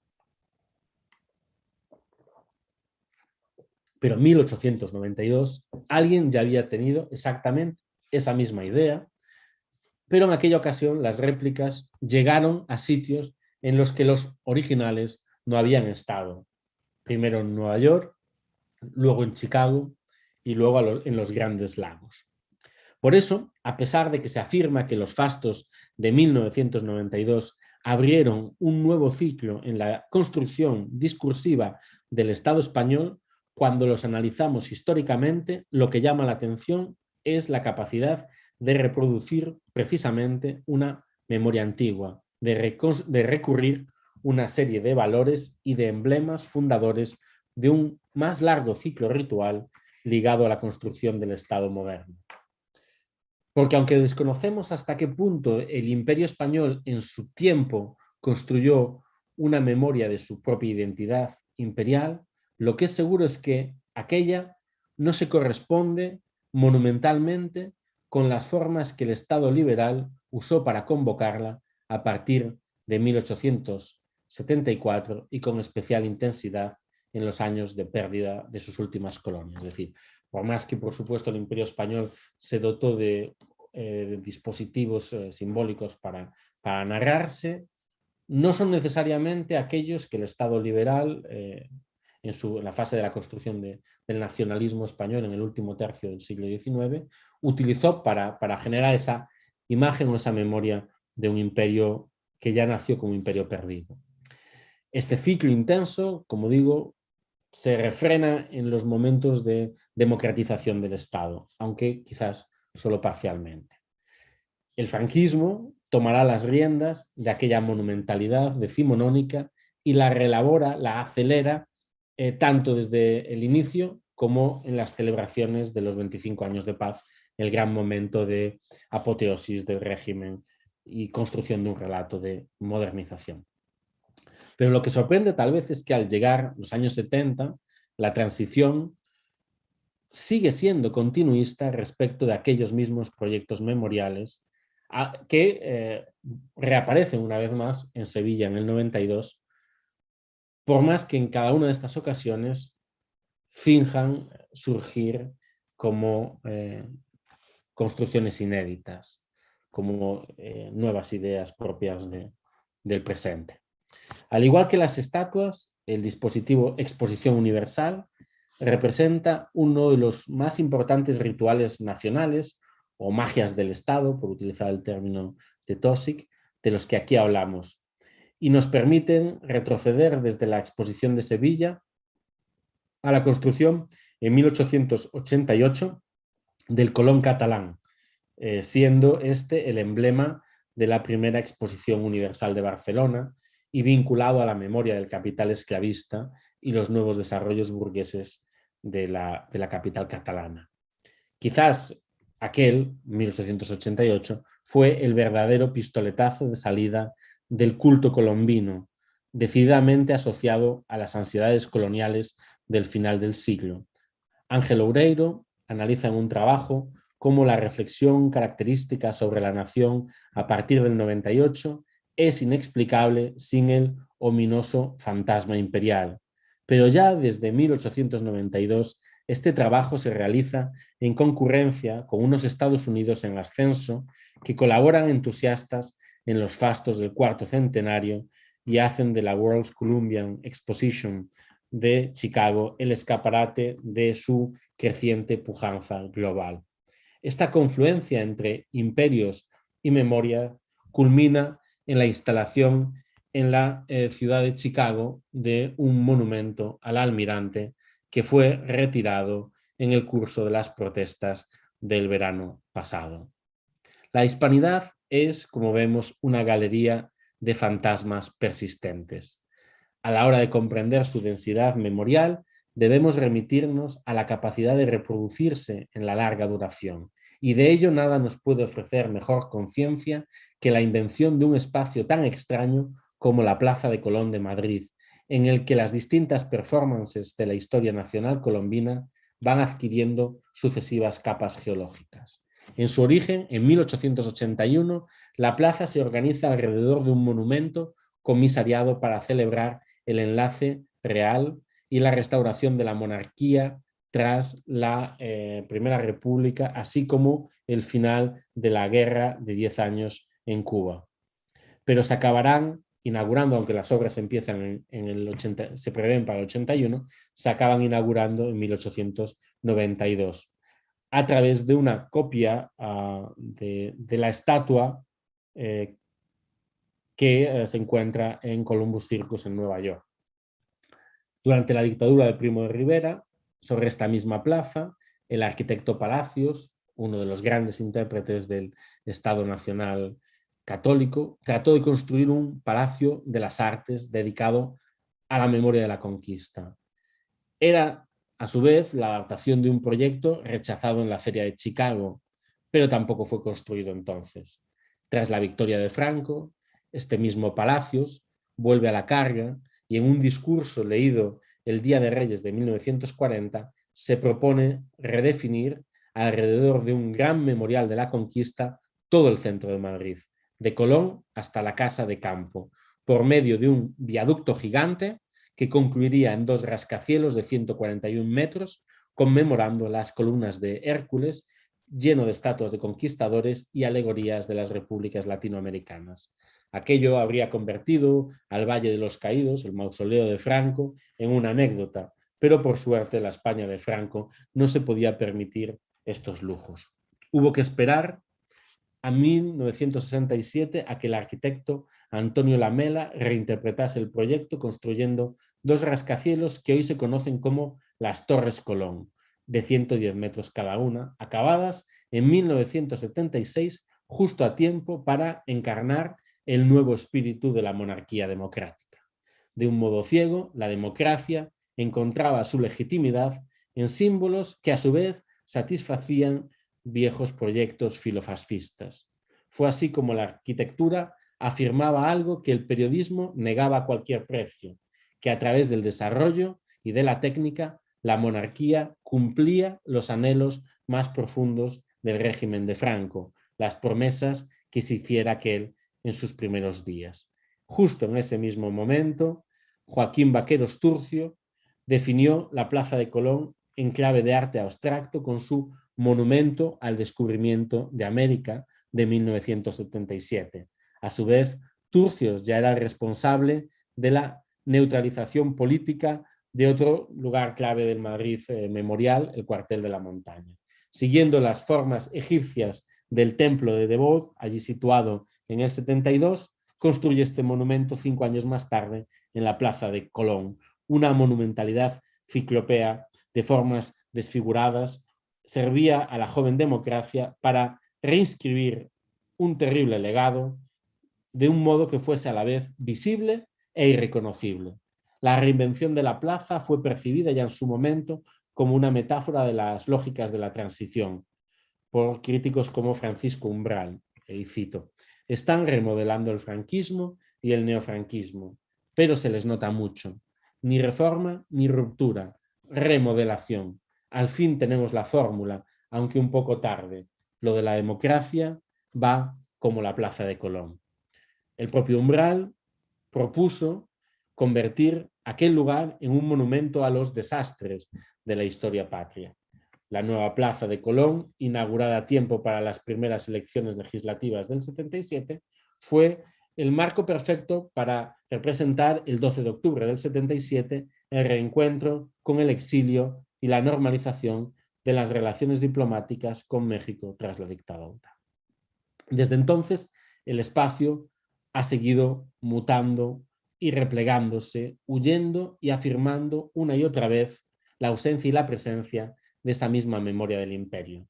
Pero en 1892 alguien ya había tenido exactamente esa misma idea, pero en aquella ocasión las réplicas llegaron a sitios en los que los originales no habían estado. Primero en Nueva York, luego en Chicago y luego en los Grandes Lagos. Por eso, a pesar de que se afirma que los fastos de 1992 abrieron un nuevo ciclo en la construcción discursiva del Estado español, cuando los analizamos históricamente, lo que llama la atención es la capacidad de reproducir precisamente una memoria antigua, de recurrir una serie de valores y de emblemas fundadores de un más largo ciclo ritual ligado a la construcción del Estado moderno. Porque aunque desconocemos hasta qué punto el Imperio Español en su tiempo construyó una memoria de su propia identidad imperial, lo que es seguro es que aquella no se corresponde monumentalmente con las formas que el Estado liberal usó para convocarla a partir de 1874 y con especial intensidad en los años de pérdida de sus últimas colonias. Es decir, por más que, por supuesto, el Imperio Español se dotó de dispositivos simbólicos para narrarse, no son necesariamente aquellos que el Estado liberal, en la fase de la construcción del nacionalismo español en el último tercio del siglo XIX, utilizó para generar esa imagen o esa memoria de un imperio que ya nació como imperio perdido. Este ciclo intenso, como digo, se refrena en los momentos de democratización del Estado, aunque quizás solo parcialmente. El franquismo tomará las riendas de aquella monumentalidad decimonónica y la reelabora, la acelera, tanto desde el inicio como en las celebraciones de los 25 años de paz, el gran momento de apoteosis del régimen y construcción de un relato de modernización. Pero lo que sorprende tal vez es que al llegar los años 70, la transición sigue siendo continuista respecto de aquellos mismos proyectos memoriales que reaparecen una vez más en Sevilla en el 92, por más que en cada una de estas ocasiones finjan surgir como construcciones inéditas, como nuevas ideas propias del presente. Al igual que las estatuas, el dispositivo Exposición Universal representa uno de los más importantes rituales nacionales o magias del Estado, por utilizar el término de Taussig, de los que aquí hablamos, y nos permiten retroceder desde la exposición de Sevilla a la construcción en 1888 del Colón catalán, siendo este el emblema de la primera exposición universal de Barcelona y vinculado a la memoria del capital esclavista y los nuevos desarrollos burgueses de la capital catalana. Quizás aquel, 1888, fue el verdadero pistoletazo de salida del culto colombino, decididamente asociado a las ansiedades coloniales del final del siglo. Ángel Oureiro analiza en un trabajo cómo la reflexión característica sobre la nación a partir del 98 es inexplicable sin el ominoso fantasma imperial. Pero ya desde 1892 este trabajo se realiza en concurrencia con unos Estados Unidos en ascenso que colaboran entusiastas en los fastos del cuarto centenario y hacen de la World's Columbian Exposition de Chicago el escaparate de su creciente pujanza global. Esta confluencia entre imperios y memoria culmina en la instalación en la ciudad de Chicago de un monumento al almirante que fue retirado en el curso de las protestas del verano pasado. La hispanidad es, como vemos, una galería de fantasmas persistentes. A la hora de comprender su densidad memorial, debemos remitirnos a la capacidad de reproducirse en la larga duración, y de ello nada nos puede ofrecer mejor conciencia que la invención de un espacio tan extraño como la Plaza de Colón de Madrid, en el que las distintas performances de la historia nacional colombina van adquiriendo sucesivas capas geológicas. En su origen, en 1881, la plaza se organiza alrededor de un monumento comisariado para celebrar el enlace real y la restauración de la monarquía tras la Primera República, así como el final de la Guerra de 10 años en Cuba. Pero se acabarán inaugurando, aunque las obras empiezan en el 80, se prevén para el 81, se acaban inaugurando en 1892 a través de una copia de la estatua que se encuentra en Columbus Circus en Nueva York. Durante la dictadura de Primo de Rivera, sobre esta misma plaza, el arquitecto Palacios, uno de los grandes intérpretes del Estado Nacional Católico, trató de construir un palacio de las artes dedicado a la memoria de la conquista. Era, a su vez, la adaptación de un proyecto rechazado en la Feria de Chicago, pero tampoco fue construido entonces. Tras la victoria de Franco, este mismo Palacios vuelve a la carga y en un discurso leído el Día de Reyes de 1940 se propone redefinir alrededor de un gran memorial de la conquista todo el centro de Madrid, de Colón hasta la Casa de Campo, por medio de un viaducto gigante que concluiría en 2 rascacielos de 141 metros, conmemorando las columnas de Hércules, lleno de estatuas de conquistadores y alegorías de las repúblicas latinoamericanas. Aquello habría convertido al Valle de los Caídos, el mausoleo de Franco, en una anécdota, pero por suerte la España de Franco no se podía permitir estos lujos. Hubo que esperar a 1967 a que el arquitecto Antonio Lamela reinterpretase el proyecto construyendo 2 rascacielos que hoy se conocen como las Torres Colón, de 110 metros cada una, acabadas en 1976, justo a tiempo para encarnar el nuevo espíritu de la monarquía democrática. De un modo ciego, la democracia encontraba su legitimidad en símbolos que a su vez satisfacían viejos proyectos filofascistas. Fue así como la arquitectura afirmaba algo que el periodismo negaba a cualquier precio, que a través del desarrollo y de la técnica, la monarquía cumplía los anhelos más profundos del régimen de Franco, las promesas que se hiciera aquel en sus primeros días. Justo en ese mismo momento, Joaquín Vaqueros Turcio definió la Plaza de Colón en clave de arte abstracto con su Monumento al Descubrimiento de América de 1977. A su vez, Turcios ya era el responsable de la neutralización política de otro lugar clave del Madrid memorial, el Cuartel de la Montaña. Siguiendo las formas egipcias del templo de Debod, allí situado en el 72, construye este monumento 5 años más tarde en la Plaza de Colón, una monumentalidad ciclopea de formas desfiguradas, servía a la joven democracia para reinscribir un terrible legado de un modo que fuese a la vez visible e irreconocible. La reinvención de la plaza fue percibida ya en su momento como una metáfora de las lógicas de la transición por críticos como Francisco Umbral, y cito, están remodelando el franquismo y el neofranquismo, pero se les nota mucho. Ni reforma ni ruptura, remodelación. Al fin tenemos la fórmula, aunque un poco tarde. Lo de la democracia va como la Plaza de Colón. El propio Umbral propuso convertir aquel lugar en un monumento a los desastres de la historia patria. La nueva Plaza de Colón, inaugurada a tiempo para las primeras elecciones legislativas del 77, fue el marco perfecto para representar el 12 de octubre del 77 el reencuentro con el exilio y la normalización de las relaciones diplomáticas con México tras la dictadura. Desde entonces, el espacio ha seguido mutando y replegándose, huyendo y afirmando una y otra vez la ausencia y la presencia de esa misma memoria del imperio.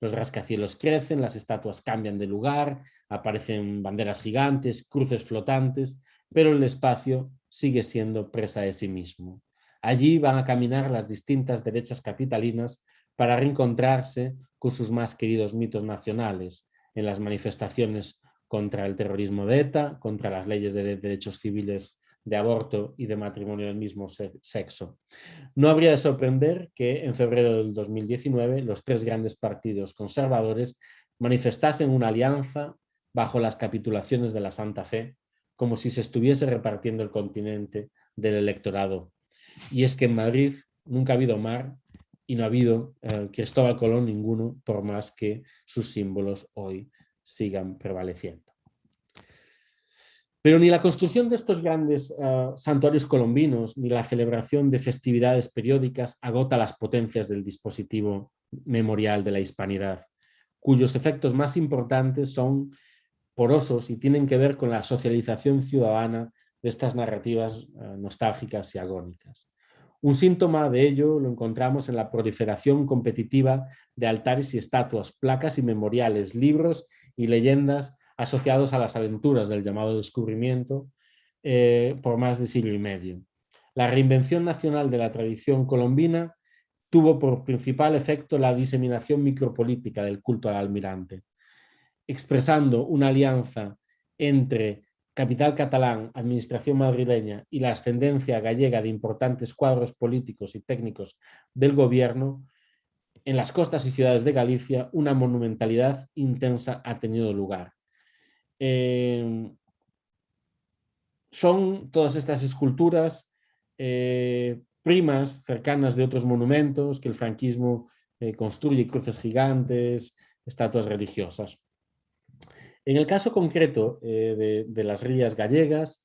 Los rascacielos crecen, las estatuas cambian de lugar, aparecen banderas gigantes, cruces flotantes, pero el espacio sigue siendo presa de sí mismo. Allí van a caminar las distintas derechas capitalinas para reencontrarse con sus más queridos mitos nacionales, en las manifestaciones contra el terrorismo de ETA, contra las leyes de derechos civiles de aborto y de matrimonio del mismo sexo. No habría de sorprender que en febrero del 2019 los 3 grandes partidos conservadores manifestasen una alianza bajo las capitulaciones de la Santa Fe, como si se estuviese repartiendo el continente del electorado. Y es que en Madrid nunca ha habido mar y no ha habido Cristóbal Colón ninguno, por más que sus símbolos hoy sigan prevaleciendo. Pero ni la construcción de estos grandes santuarios colombinos ni la celebración de festividades periódicas agota las potencias del dispositivo memorial de la hispanidad, cuyos efectos más importantes son porosos y tienen que ver con la socialización ciudadana de estas narrativas nostálgicas y agónicas. Un síntoma de ello lo encontramos en la proliferación competitiva de altares y estatuas, placas y memoriales, libros y leyendas asociados a las aventuras del llamado descubrimiento por más de siglo y medio. La reinvención nacional de la tradición colombina tuvo por principal efecto la diseminación micropolítica del culto al almirante, expresando una alianza entre capital catalán, administración madrileña y la ascendencia gallega de importantes cuadros políticos y técnicos del gobierno. En las costas y ciudades de Galicia, una monumentalidad intensa ha tenido lugar. Son todas estas esculturas primas, cercanas de otros monumentos que el franquismo construye, cruces gigantes, estatuas religiosas. En el caso concreto de las rillas gallegas,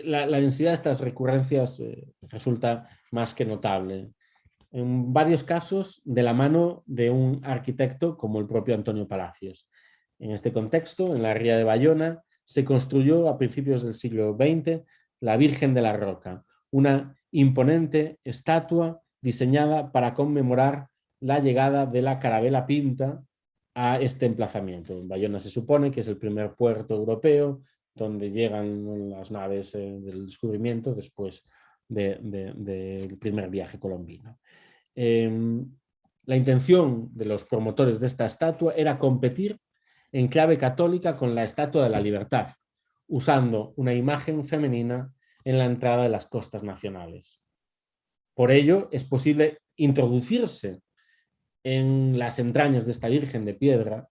la densidad de estas recurrencias resulta más que notable. En varios casos, de la mano de un arquitecto como el propio Antonio Palacios. En este contexto, en la ría de Bayona, se construyó a principios del siglo XX la Virgen de la Roca, una imponente estatua diseñada para conmemorar la llegada de la carabela Pinta a este emplazamiento. En Bayona se supone que es el primer puerto europeo donde llegan las naves del descubrimiento después del primer viaje colombino. La intención de los promotores de esta estatua era competir en clave católica con la Estatua de la Libertad, usando una imagen femenina en la entrada de las costas nacionales. Por ello, es posible introducirse en las entrañas de esta Virgen de piedra,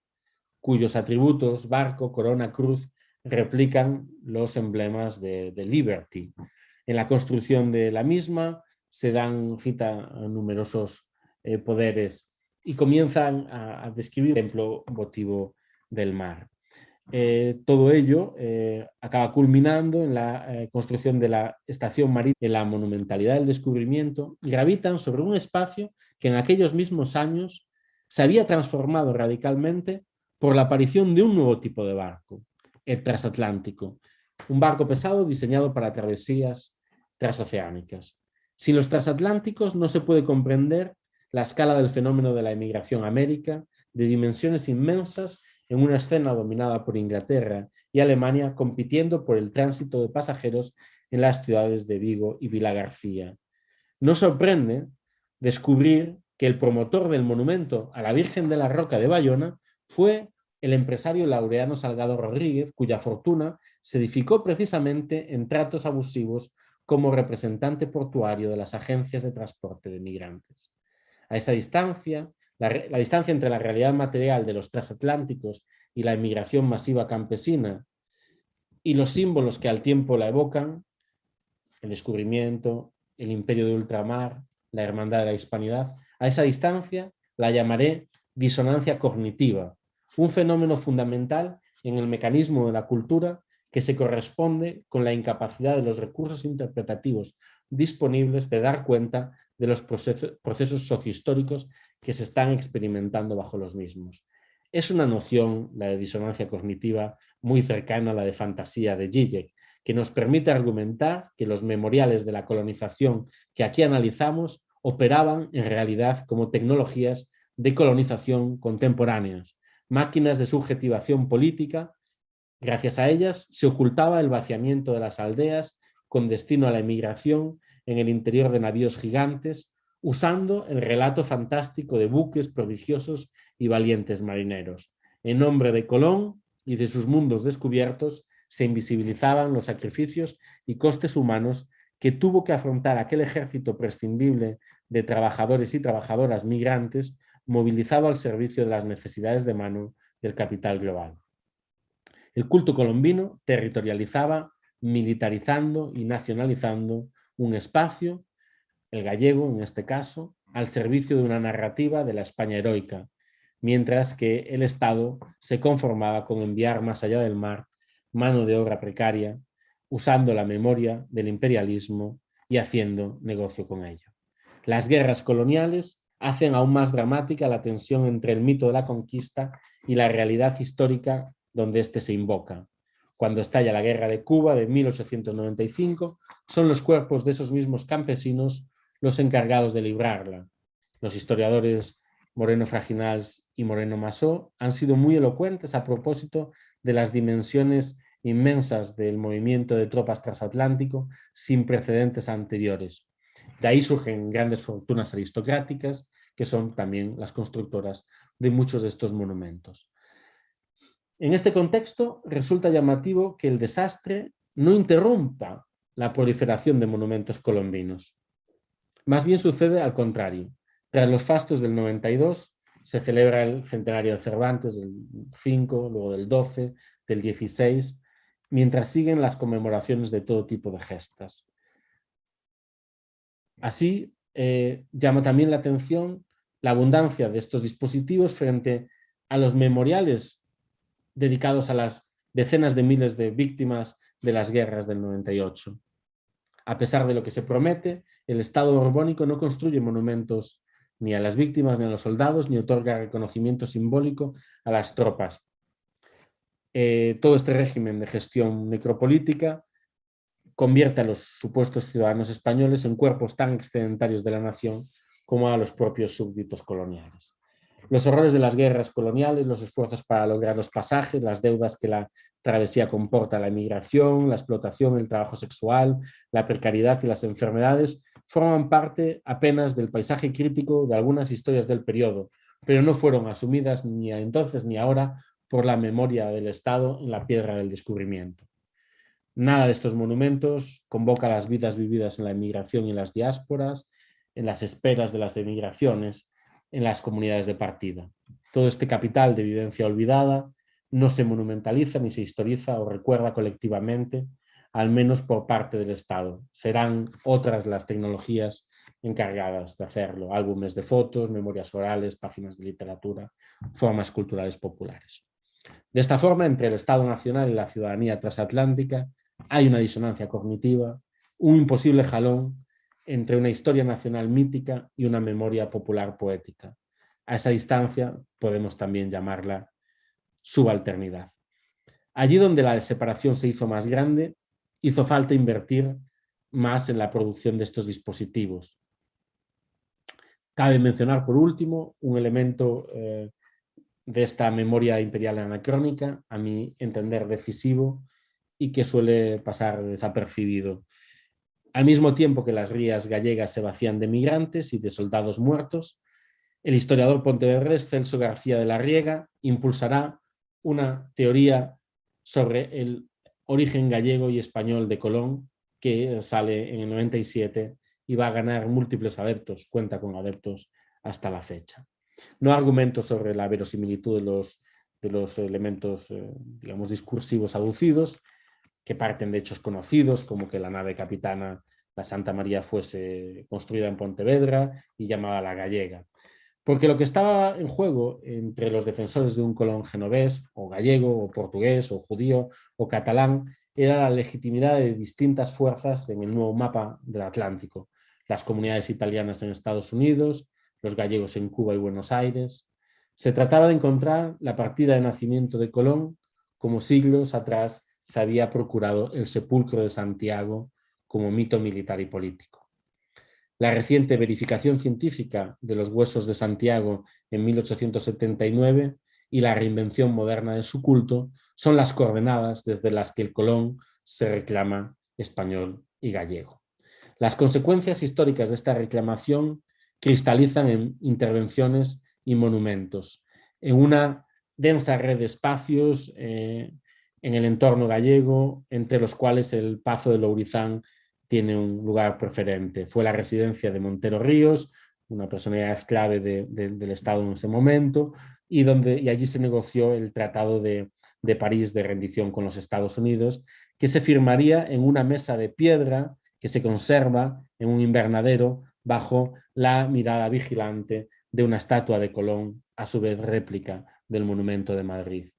cuyos atributos, barco, corona, cruz, replican los emblemas de Liberty. En la construcción de la misma se dan cita a numerosos poderes y comienzan a describir el templo votivo del mar. Todo ello acaba culminando en la construcción de la estación marítima, en la monumentalidad del descubrimiento, y gravitan sobre un espacio que en aquellos mismos años se había transformado radicalmente por la aparición de un nuevo tipo de barco, el transatlántico, un barco pesado diseñado para travesías transoceánicas. Sin los transatlánticos no se puede comprender la escala del fenómeno de la emigración a América, de dimensiones inmensas, en una escena dominada por Inglaterra y Alemania, compitiendo por el tránsito de pasajeros en las ciudades de Vigo y Vilagarcía. No sorprende descubrir que el promotor del monumento a la Virgen de la Roca de Bayona fue el empresario Laureano Salgado Rodríguez, cuya fortuna se edificó precisamente en tratos abusivos como representante portuario de las agencias de transporte de migrantes. A esa distancia, la distancia entre la realidad material de los transatlánticos y la emigración masiva campesina y los símbolos que al tiempo la evocan, el descubrimiento, el imperio de ultramar, la hermandad de la hispanidad, a esa distancia la llamaré disonancia cognitiva, un fenómeno fundamental en el mecanismo de la cultura que se corresponde con la incapacidad de los recursos interpretativos disponibles de dar cuenta de los procesos sociohistóricos que se están experimentando bajo los mismos. Es una noción, la de disonancia cognitiva, muy cercana a la de fantasía de Zizek, que nos permite argumentar que los memoriales de la colonización que aquí analizamos operaban en realidad como tecnologías de colonización contemporáneas, máquinas de subjetivación política. Gracias a ellas se ocultaba el vaciamiento de las aldeas con destino a la emigración en el interior de navíos gigantes, usando el relato fantástico de buques prodigiosos y valientes marineros. En nombre de Colón y de sus mundos descubiertos, se invisibilizaban los sacrificios y costes humanos que tuvo que afrontar aquel ejército prescindible de trabajadores y trabajadoras migrantes movilizado al servicio de las necesidades de mano del capital global. El culto colombino territorializaba, militarizando y nacionalizando un espacio, el gallego en este caso, al servicio de una narrativa de la España heroica, mientras que el Estado se conformaba con enviar más allá del mar mano de obra precaria, usando la memoria del imperialismo y haciendo negocio con ello. Las guerras coloniales hacen aún más dramática la tensión entre el mito de la conquista y la realidad histórica donde éste se invoca. Cuando estalla la Guerra de Cuba de 1895, son los cuerpos de esos mismos campesinos los encargados de librarla. Los historiadores Moreno Fraginals y Moreno Masó han sido muy elocuentes a propósito de las dimensiones inmensas del movimiento de tropas transatlántico sin precedentes anteriores. De ahí surgen grandes fortunas aristocráticas, que son también las constructoras de muchos de estos monumentos. En este contexto, resulta llamativo que el desastre no interrumpa la proliferación de monumentos colombinos. Más bien sucede al contrario. Tras los fastos del 92 se celebra el centenario de Cervantes, del 5, luego del 12, del 16, mientras siguen las conmemoraciones de todo tipo de gestas. Así, llama también la atención la abundancia de estos dispositivos frente a los memoriales dedicados a las decenas de miles de víctimas de las guerras del 98. A pesar de lo que se promete, el Estado borbónico no construye monumentos ni a las víctimas ni a los soldados, ni otorga reconocimiento simbólico a las tropas. Todo este régimen de gestión necropolítica convierte a los supuestos ciudadanos españoles en cuerpos tan excedentarios de la nación como a los propios súbditos coloniales. Los horrores de las guerras coloniales, los esfuerzos para lograr los pasajes, las deudas que la travesía comporta, la emigración, la explotación, el trabajo sexual, la precariedad y las enfermedades forman parte apenas del paisaje crítico de algunas historias del periodo, pero no fueron asumidas ni entonces ni ahora por la memoria del Estado en la piedra del descubrimiento. Nada de estos monumentos convoca las vidas vividas en la emigración y en las diásporas, en las esperas de las emigraciones, en las comunidades de partida. Todo este capital de vivencia olvidada no se monumentaliza ni se historiza o recuerda colectivamente, al menos por parte del Estado. Serán otras las tecnologías encargadas de hacerlo: álbumes de fotos, memorias orales, páginas de literatura, formas culturales populares. De esta forma, entre el Estado Nacional y la ciudadanía transatlántica hay una disonancia cognitiva, un imposible jalón entre una historia nacional mítica y una memoria popular poética. A esa distancia podemos también llamarla subalternidad. Allí donde la separación se hizo más grande, hizo falta invertir más en la producción de estos dispositivos. Cabe mencionar, por último, un elemento de esta memoria imperial anacrónica, a mi entender decisivo, y que suele pasar desapercibido. Al mismo tiempo que las rías gallegas se vacían de migrantes y de soldados muertos, el historiador pontevedrés Celso García de la Riega impulsará una teoría sobre el origen gallego y español de Colón, que sale en el 97 y va a ganar múltiples adeptos, cuenta con adeptos hasta la fecha. No argumento sobre la verosimilitud de los elementos, digamos, discursivos aducidos, que parten de hechos conocidos, como que la nave capitana, la Santa María, fuese construida en Pontevedra y llamada la Gallega. Porque lo que estaba en juego entre los defensores de un Colón genovés, o gallego, o portugués, o judío, o catalán, era la legitimidad de distintas fuerzas en el nuevo mapa del Atlántico. Las comunidades italianas en Estados Unidos, los gallegos en Cuba y Buenos Aires. Se trataba de encontrar la partida de nacimiento de Colón, como siglos atrás se había procurado el sepulcro de Santiago como mito militar y político. La reciente verificación científica de los huesos de Santiago en 1879 y la reinvención moderna de su culto son las coordenadas desde las que el Colón se reclama español y gallego. Las consecuencias históricas de esta reclamación cristalizan en intervenciones y monumentos, en una densa red de espacios en el entorno gallego, entre los cuales el Pazo de Lourizán tiene un lugar preferente. Fue la residencia de Montero Ríos, una personalidad clave del Estado en ese momento, y allí se negoció el Tratado de París de rendición con los Estados Unidos, que se firmaría en una mesa de piedra que se conserva en un invernadero bajo la mirada vigilante de una estatua de Colón, a su vez réplica del Monumento de Madrid.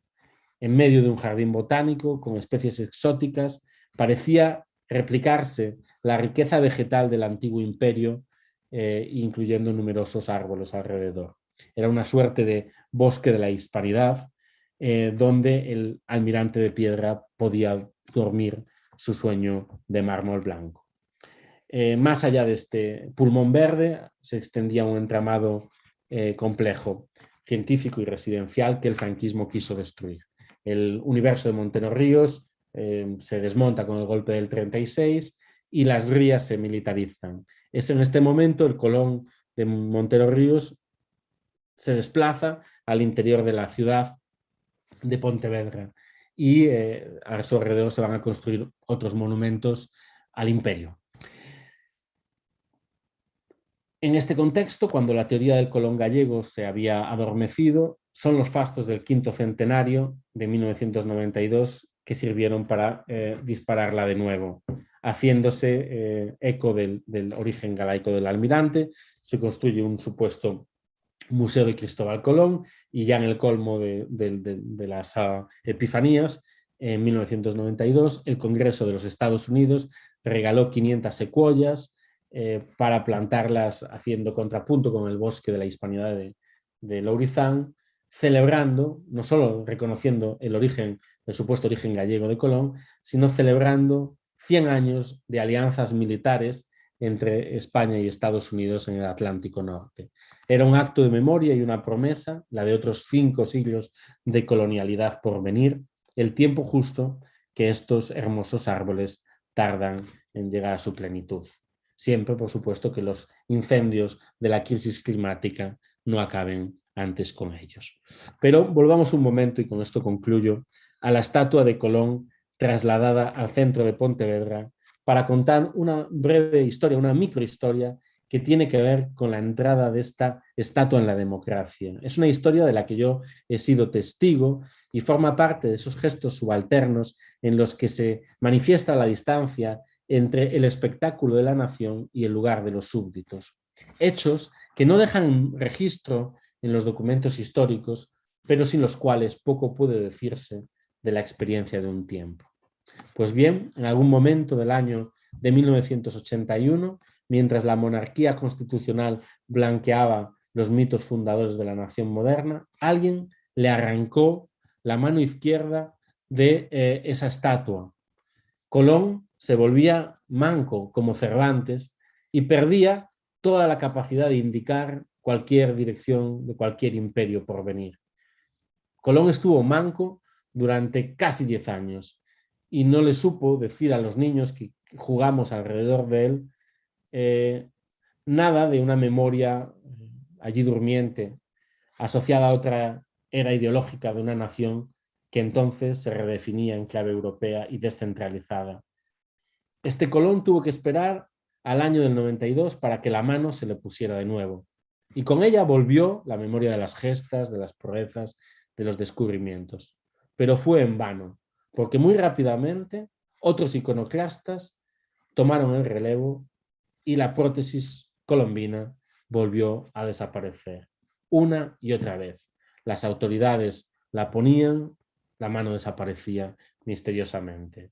En medio de un jardín botánico con especies exóticas, parecía replicarse la riqueza vegetal del antiguo imperio, incluyendo numerosos árboles alrededor. Era una suerte de bosque de la hispanidad, donde el almirante de piedra podía dormir su sueño de mármol blanco. Más allá de este pulmón verde se extendía un entramado complejo, científico y residencial que el franquismo quiso destruir. El universo de Montero Ríos se desmonta con el golpe del 36 y las rías se militarizan. Es en este momento el Colón de Montero Ríos se desplaza al interior de la ciudad de Pontevedra y a su alrededor se van a construir otros monumentos al imperio. En este contexto, cuando la teoría del Colón gallego se había adormecido, son los fastos del quinto centenario de 1992 que sirvieron para dispararla de nuevo. Haciéndose eco del origen galaico del almirante, se construye un supuesto Museo de Cristóbal Colón y ya en el colmo de las epifanías, en 1992, el Congreso de los Estados Unidos regaló 500 secuoyas para plantarlas haciendo contrapunto con el bosque de la Hispanidad de Lourizán, celebrando, no solo reconociendo el supuesto origen gallego de Colón, sino celebrando 100 años de alianzas militares entre España y Estados Unidos en el Atlántico Norte. Era un acto de memoria y una promesa, la de otros 5 siglos de colonialidad por venir, el tiempo justo que estos hermosos árboles tardan en llegar a su plenitud. Siempre, por supuesto, que los incendios de la crisis climática no acaben antes con ellos. Pero volvamos un momento, y con esto concluyo, a la estatua de Colón trasladada al centro de Pontevedra para contar una breve historia, una microhistoria que tiene que ver con la entrada de esta estatua en la democracia. Es una historia de la que yo he sido testigo y forma parte de esos gestos subalternos en los que se manifiesta la distancia entre el espectáculo de la nación y el lugar de los súbditos. Hechos que no dejan registro en los documentos históricos, pero sin los cuales poco puede decirse de la experiencia de un tiempo. Pues bien, en algún momento del año de 1981, mientras la monarquía constitucional blanqueaba los mitos fundadores de la nación moderna, alguien le arrancó la mano izquierda de esa estatua. Colón se volvía manco como Cervantes y perdía toda la capacidad de indicar cualquier dirección de cualquier imperio por venir. Colón estuvo manco durante casi 10 años y no le supo decir a los niños que jugamos alrededor de él nada de una memoria allí durmiente asociada a otra era ideológica de una nación que entonces se redefinía en clave europea y descentralizada. Este Colón tuvo que esperar al año del 92 para que la mano se le pusiera de nuevo. Y con ella volvió la memoria de las gestas, de las proezas, de los descubrimientos. Pero fue en vano, porque muy rápidamente otros iconoclastas tomaron el relevo y la prótesis colombina volvió a desaparecer. Una y otra vez. Las autoridades la ponían, la mano desaparecía misteriosamente.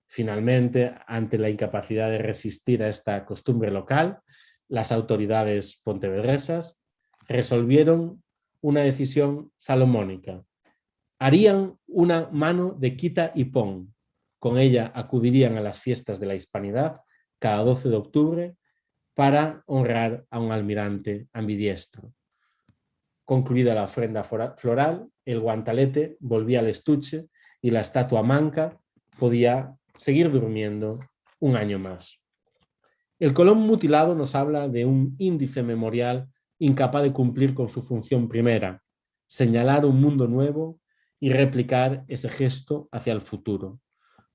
Finalmente, ante la incapacidad de resistir a esta costumbre local, las autoridades pontevedresas resolvieron una decisión salomónica. Harían una mano de quita y pon. Con ella acudirían a las fiestas de la Hispanidad cada 12 de octubre para honrar a un almirante ambidiestro. Concluida la ofrenda floral, el guantalete volvía al estuche y la estatua manca podía seguir durmiendo un año más. El Colón mutilado nos habla de un índice memorial incapaz de cumplir con su función primera, señalar un mundo nuevo y replicar ese gesto hacia el futuro.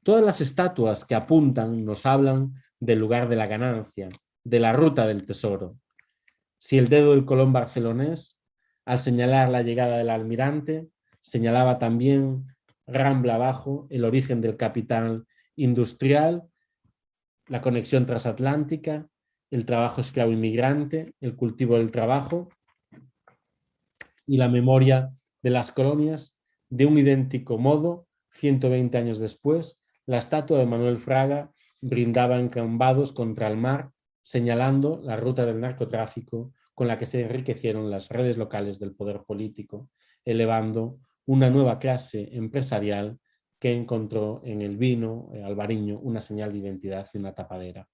Todas las estatuas que apuntan nos hablan del lugar de la ganancia, de la ruta del tesoro. Si el dedo del Colón barcelonés, al señalar la llegada del almirante, señalaba también Rambla abajo el origen del capital industrial, la conexión transatlántica, el trabajo esclavo inmigrante, el cultivo del trabajo y la memoria de las colonias. De un idéntico modo, 120 años después, la estatua de Manuel Fraga brindaba encambados contra el mar, señalando la ruta del narcotráfico con la que se enriquecieron las redes locales del poder político, elevando una nueva clase empresarial que encontró en el vino albariño una señal de identidad y una tapadera.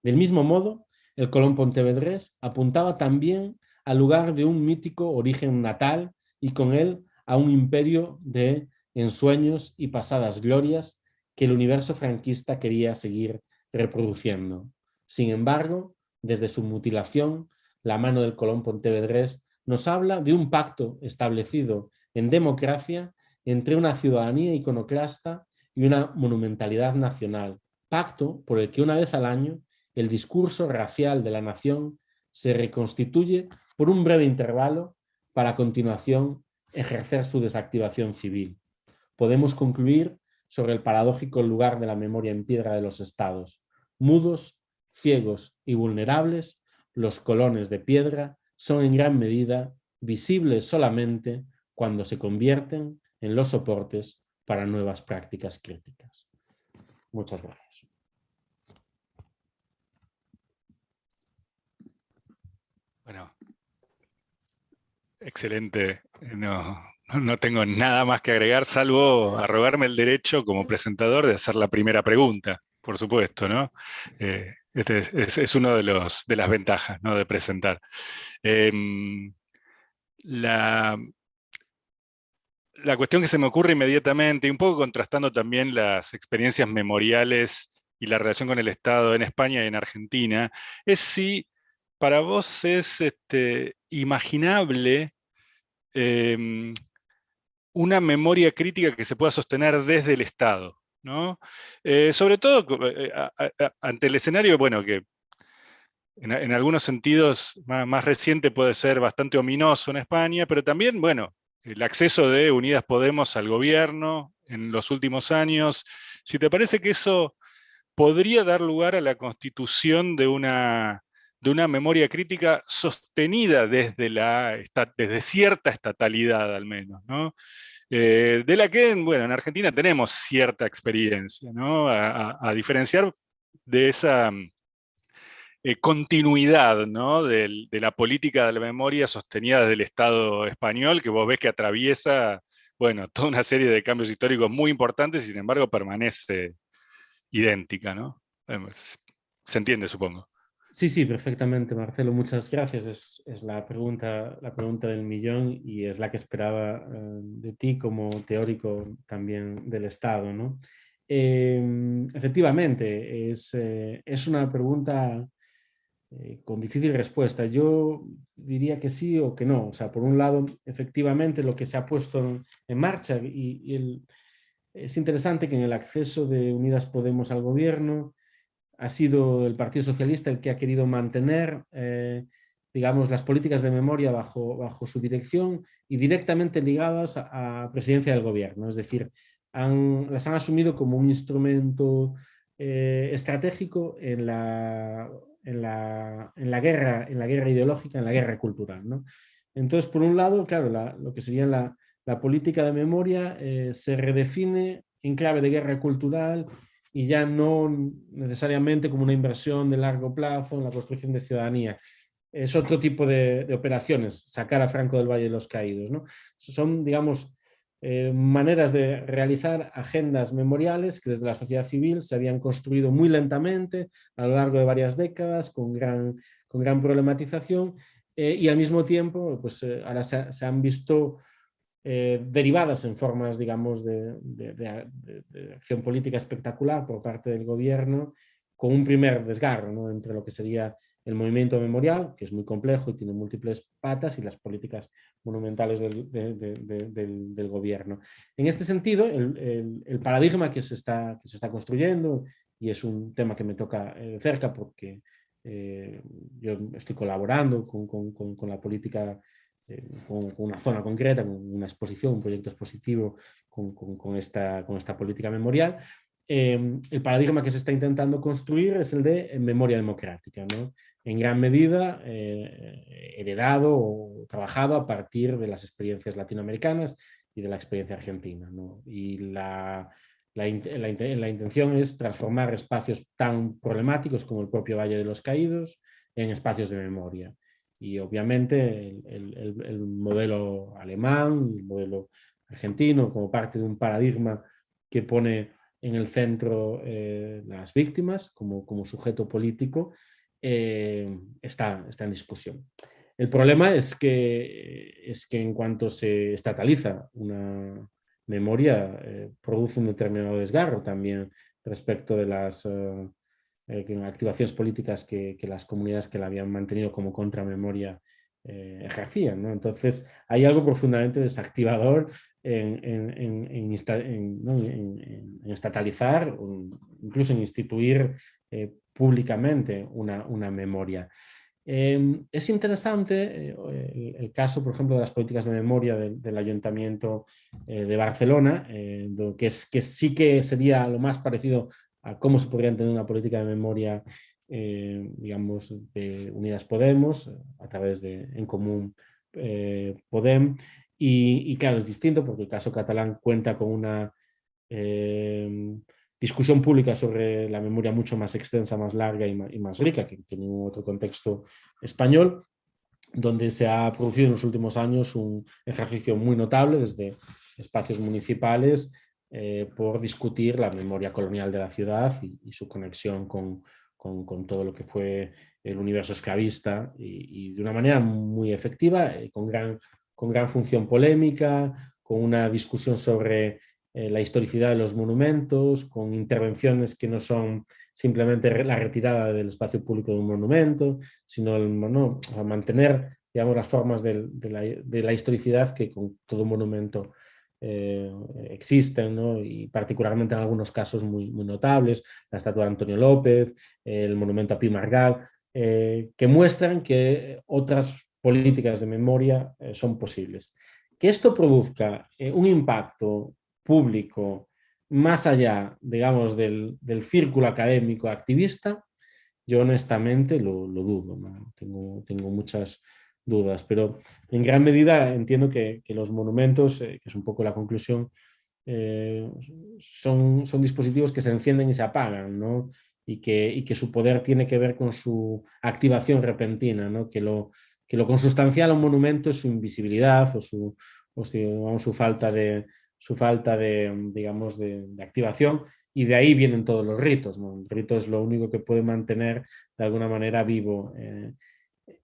Del mismo modo, el Colón pontevedrés apuntaba también al lugar de un mítico origen natal y con él a un imperio de ensueños y pasadas glorias que el universo franquista quería seguir reproduciendo. Sin embargo, desde su mutilación, la mano del Colón pontevedrés nos habla de un pacto establecido en democracia entre una ciudadanía iconoclasta y una monumentalidad nacional, pacto por el que una vez al año el discurso racial de la nación se reconstituye por un breve intervalo para a continuación ejercer su desactivación civil. Podemos concluir sobre el paradójico lugar de la memoria en piedra de los estados. Mudos, ciegos y vulnerables, los colones de piedra son en gran medida visibles solamente cuando se convierten en los soportes para nuevas prácticas críticas. Muchas gracias. Bueno, excelente. No tengo nada más que agregar, salvo arrogarme el derecho como presentador de hacer la primera pregunta, por supuesto, ¿no? Este es uno de de las ventajas, ¿no? De presentar. Em, la, la cuestión que se me ocurre inmediatamente, y un poco contrastando también las experiencias memoriales y la relación con el Estado en España y en Argentina, es si para vos es imaginable em, una memoria crítica que se pueda sostener desde el Estado, ¿no? Sobre todo ante el escenario, bueno, que en algunos sentidos más reciente puede ser bastante ominoso en España, pero también, bueno, el acceso de Unidas Podemos al gobierno en los últimos años. Si te parece que eso podría dar lugar a la constitución de una memoria crítica sostenida desde cierta estatalidad al menos, ¿no? De la que, bueno, en Argentina tenemos cierta experiencia, ¿no? A diferenciar de esa continuidad, ¿no? De la política de la memoria sostenida desde el Estado español, que vos ves que atraviesa, bueno, toda una serie de cambios históricos muy importantes y sin embargo permanece idéntica, ¿no? Se entiende, supongo. Sí, sí, perfectamente, Marcelo. Muchas gracias. Es la pregunta del millón y es la que esperaba de ti como teórico también del Estado, ¿no? Efectivamente, es una pregunta con difícil respuesta. Yo diría que sí o que no. O sea, por un lado, efectivamente, lo que se ha puesto en marcha es interesante que en el acceso de Unidas Podemos al gobierno ha sido el Partido Socialista el que ha querido mantener, digamos, las políticas de memoria bajo su dirección y directamente ligadas a presidencia del gobierno. Es decir, las han asumido como un instrumento estratégico en la guerra ideológica, en la guerra cultural, ¿no? Entonces, por un lado, claro, lo que sería la política de memoria se redefine en clave de guerra cultural y ya no necesariamente como una inversión de largo plazo en la construcción de ciudadanía. Es otro tipo de operaciones, sacar a Franco del Valle de los Caídos, ¿no? Son, digamos, maneras de realizar agendas memoriales que desde la sociedad civil se habían construido muy lentamente a lo largo de varias décadas, con gran problematización, y al mismo tiempo, pues ahora se han visto derivadas en formas, digamos, de acción política espectacular por parte del gobierno, con un primer desgarro, ¿no? Entre lo que sería el movimiento memorial, que es muy complejo y tiene múltiples patas, y las políticas monumentales del gobierno. En este sentido, el paradigma que se está construyendo, y es un tema que me toca cerca porque yo estoy colaborando con la política con una zona concreta, con una exposición, un proyecto expositivo con esta política memorial. El paradigma que se está intentando construir es el de memoria democrática, ¿no? En gran medida heredado o trabajado a partir de las experiencias latinoamericanas y de la experiencia argentina, ¿no? Y la intención es transformar espacios tan problemáticos como el propio Valle de los Caídos en espacios de memoria. Y obviamente el modelo alemán, el modelo argentino, como parte de un paradigma que pone en el centro las víctimas como sujeto político, está en discusión. El problema es que en cuanto se estataliza una memoria, produce un determinado desgarro también respecto de las activaciones políticas que las comunidades que la habían mantenido como contramemoria ejercían, ¿no? Entonces, hay algo profundamente desactivador en estatalizar, incluso en instituir públicamente una memoria. Es interesante el caso, por ejemplo, de las políticas de memoria del Ayuntamiento de Barcelona, que sí que sería lo más parecido a cómo se podría entender una política de memoria, digamos, de Unidas Podemos, a través de En Común Podem. Y claro, es distinto porque el caso catalán cuenta con una discusión pública sobre la memoria mucho más extensa, más larga y más rica que en ningún otro contexto español, donde se ha producido en los últimos años un ejercicio muy notable desde espacios municipales por discutir la memoria colonial de la ciudad y su conexión con todo lo que fue el universo esclavista y de una manera muy efectiva, con gran función polémica, con una discusión sobre la historicidad de los monumentos, con intervenciones que no son simplemente la retirada del espacio público de un monumento, sino mantener, digamos, las formas de la historicidad que con todo monumento existen, ¿no? Y particularmente en algunos casos muy notables, la estatua de Antonio López, el monumento a Pi Margall, que muestran que otras políticas de memoria son posibles. Que esto produzca un impacto público más allá, digamos, del círculo académico activista, yo honestamente lo dudo, ¿no? Tengo muchas dudas, pero en gran medida entiendo que los monumentos, que es un poco la conclusión, son dispositivos que se encienden y se apagan, ¿no? Y que su poder tiene que ver con su activación repentina, ¿no? Que lo consustancial a un monumento es su invisibilidad o su falta de digamos, de activación, y de ahí vienen todos los ritos, ¿no? El rito es lo único que puede mantener de alguna manera vivo.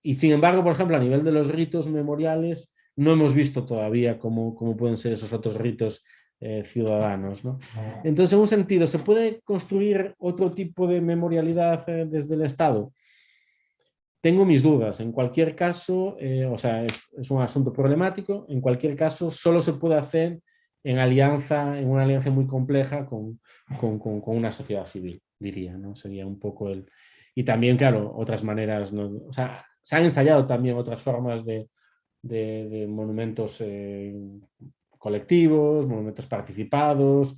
Y sin embargo, por ejemplo, a nivel de los ritos memoriales, no hemos visto todavía cómo pueden ser esos otros ritos ciudadanos, ¿no? Entonces, en un sentido, ¿se puede construir otro tipo de memorialidad desde el Estado? Tengo mis dudas. En cualquier caso, o sea, es un asunto problemático. En cualquier caso, solo se puede hacer en una alianza muy compleja con una sociedad civil, diría, ¿no? Sería un poco el... Y también, claro, otras maneras, ¿no? O sea, se han ensayado también otras formas de monumentos colectivos, monumentos participados,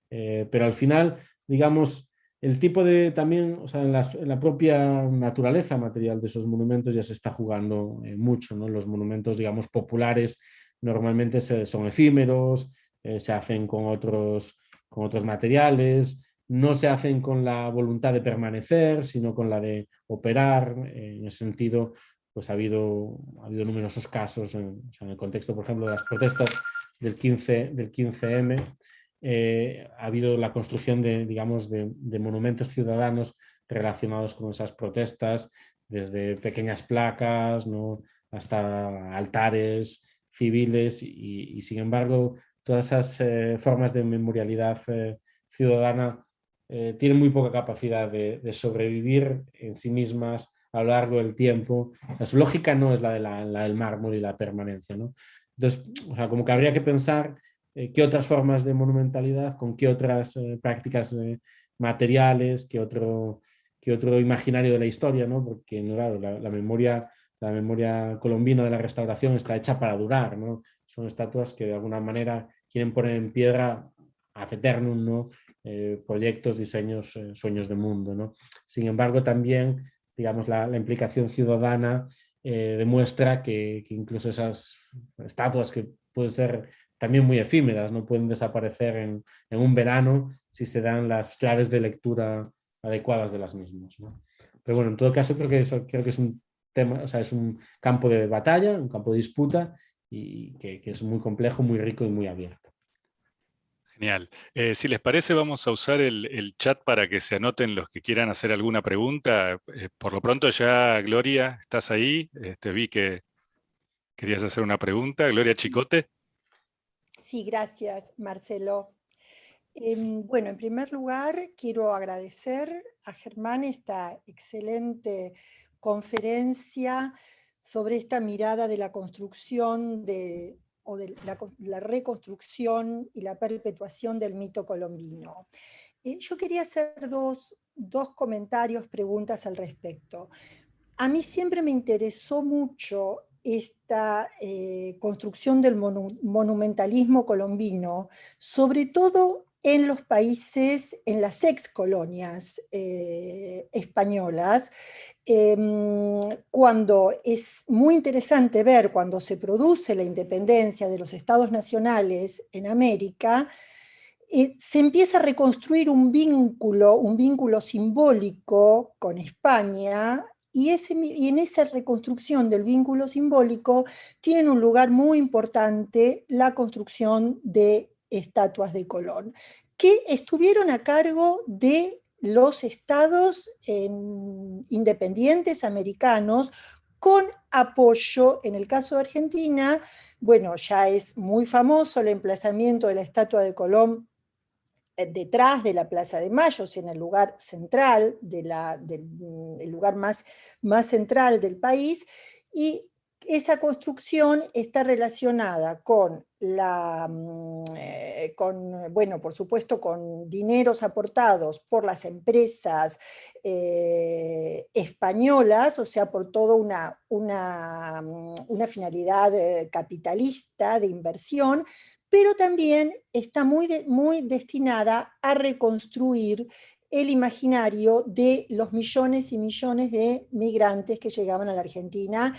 pero al final, digamos, el tipo de también, o sea, en la propia naturaleza material de esos monumentos ya se está jugando mucho, ¿no? Los monumentos, digamos, populares normalmente son efímeros, se hacen con otros materiales, no se hacen con la voluntad de permanecer, sino con la de operar. En ese sentido, pues ha habido numerosos casos o sea, en el contexto, por ejemplo, de las protestas del 15M, ha habido la construcción digamos, de monumentos ciudadanos relacionados con esas protestas, desde pequeñas placas, ¿no? Hasta altares civiles y sin embargo todas esas formas de memorialidad ciudadana tienen muy poca capacidad de sobrevivir en sí mismas a lo largo del tiempo. Su lógica no es la del mármol y la permanencia, ¿no? Entonces, o sea, como que habría que pensar qué otras formas de monumentalidad, con qué otras prácticas materiales, qué otro imaginario de la historia, ¿no? Porque, claro, la memoria colombina de la restauración está hecha para durar, ¿no? Son estatuas que de alguna manera quieren poner en piedra ad eternum, ¿no? Proyectos, diseños, sueños de mundo, ¿no? Sin embargo, también, digamos, la implicación ciudadana demuestra que incluso esas estatuas que pueden ser también muy efímeras, no pueden desaparecer en un verano si se dan las claves de lectura adecuadas de las mismas, ¿no? Pero bueno, en todo caso creo que es un tema, o sea, es un campo de batalla, un campo de disputa y que es muy complejo, muy rico y muy abierto. Genial. Si les parece, vamos a usar el chat para que se anoten los que quieran hacer alguna pregunta. Por lo pronto ya, Gloria, ¿estás ahí? Vi que querías hacer una pregunta. Gloria Chicote. Sí, gracias, Marcelo. Bueno, en primer lugar, quiero agradecer a Germán esta excelente conferencia sobre esta mirada de la construcción o de la reconstrucción y la perpetuación del mito colombino. Yo quería hacer dos comentarios, preguntas al respecto. A mí siempre me interesó mucho esta construcción del monumentalismo colombino, sobre todo en los países, en las ex colonias españolas, cuando es muy interesante ver cuando se produce la independencia de los estados nacionales en América, se empieza a reconstruir un vínculo simbólico con España, y en esa reconstrucción del vínculo simbólico tiene un lugar muy importante la construcción de estatuas de Colón, que estuvieron a cargo de los estados independientes americanos, con apoyo, en el caso de Argentina, bueno, ya es muy famoso el emplazamiento de la estatua de Colón detrás de la Plaza de Mayo, en el lugar central, el lugar más central del país, y esa construcción está relacionada con bueno, por supuesto, con dineros aportados por las empresas españolas, o sea, por toda una finalidad capitalista de inversión, pero también está muy destinada a reconstruir el imaginario de los millones y millones de migrantes que llegaban a la Argentina,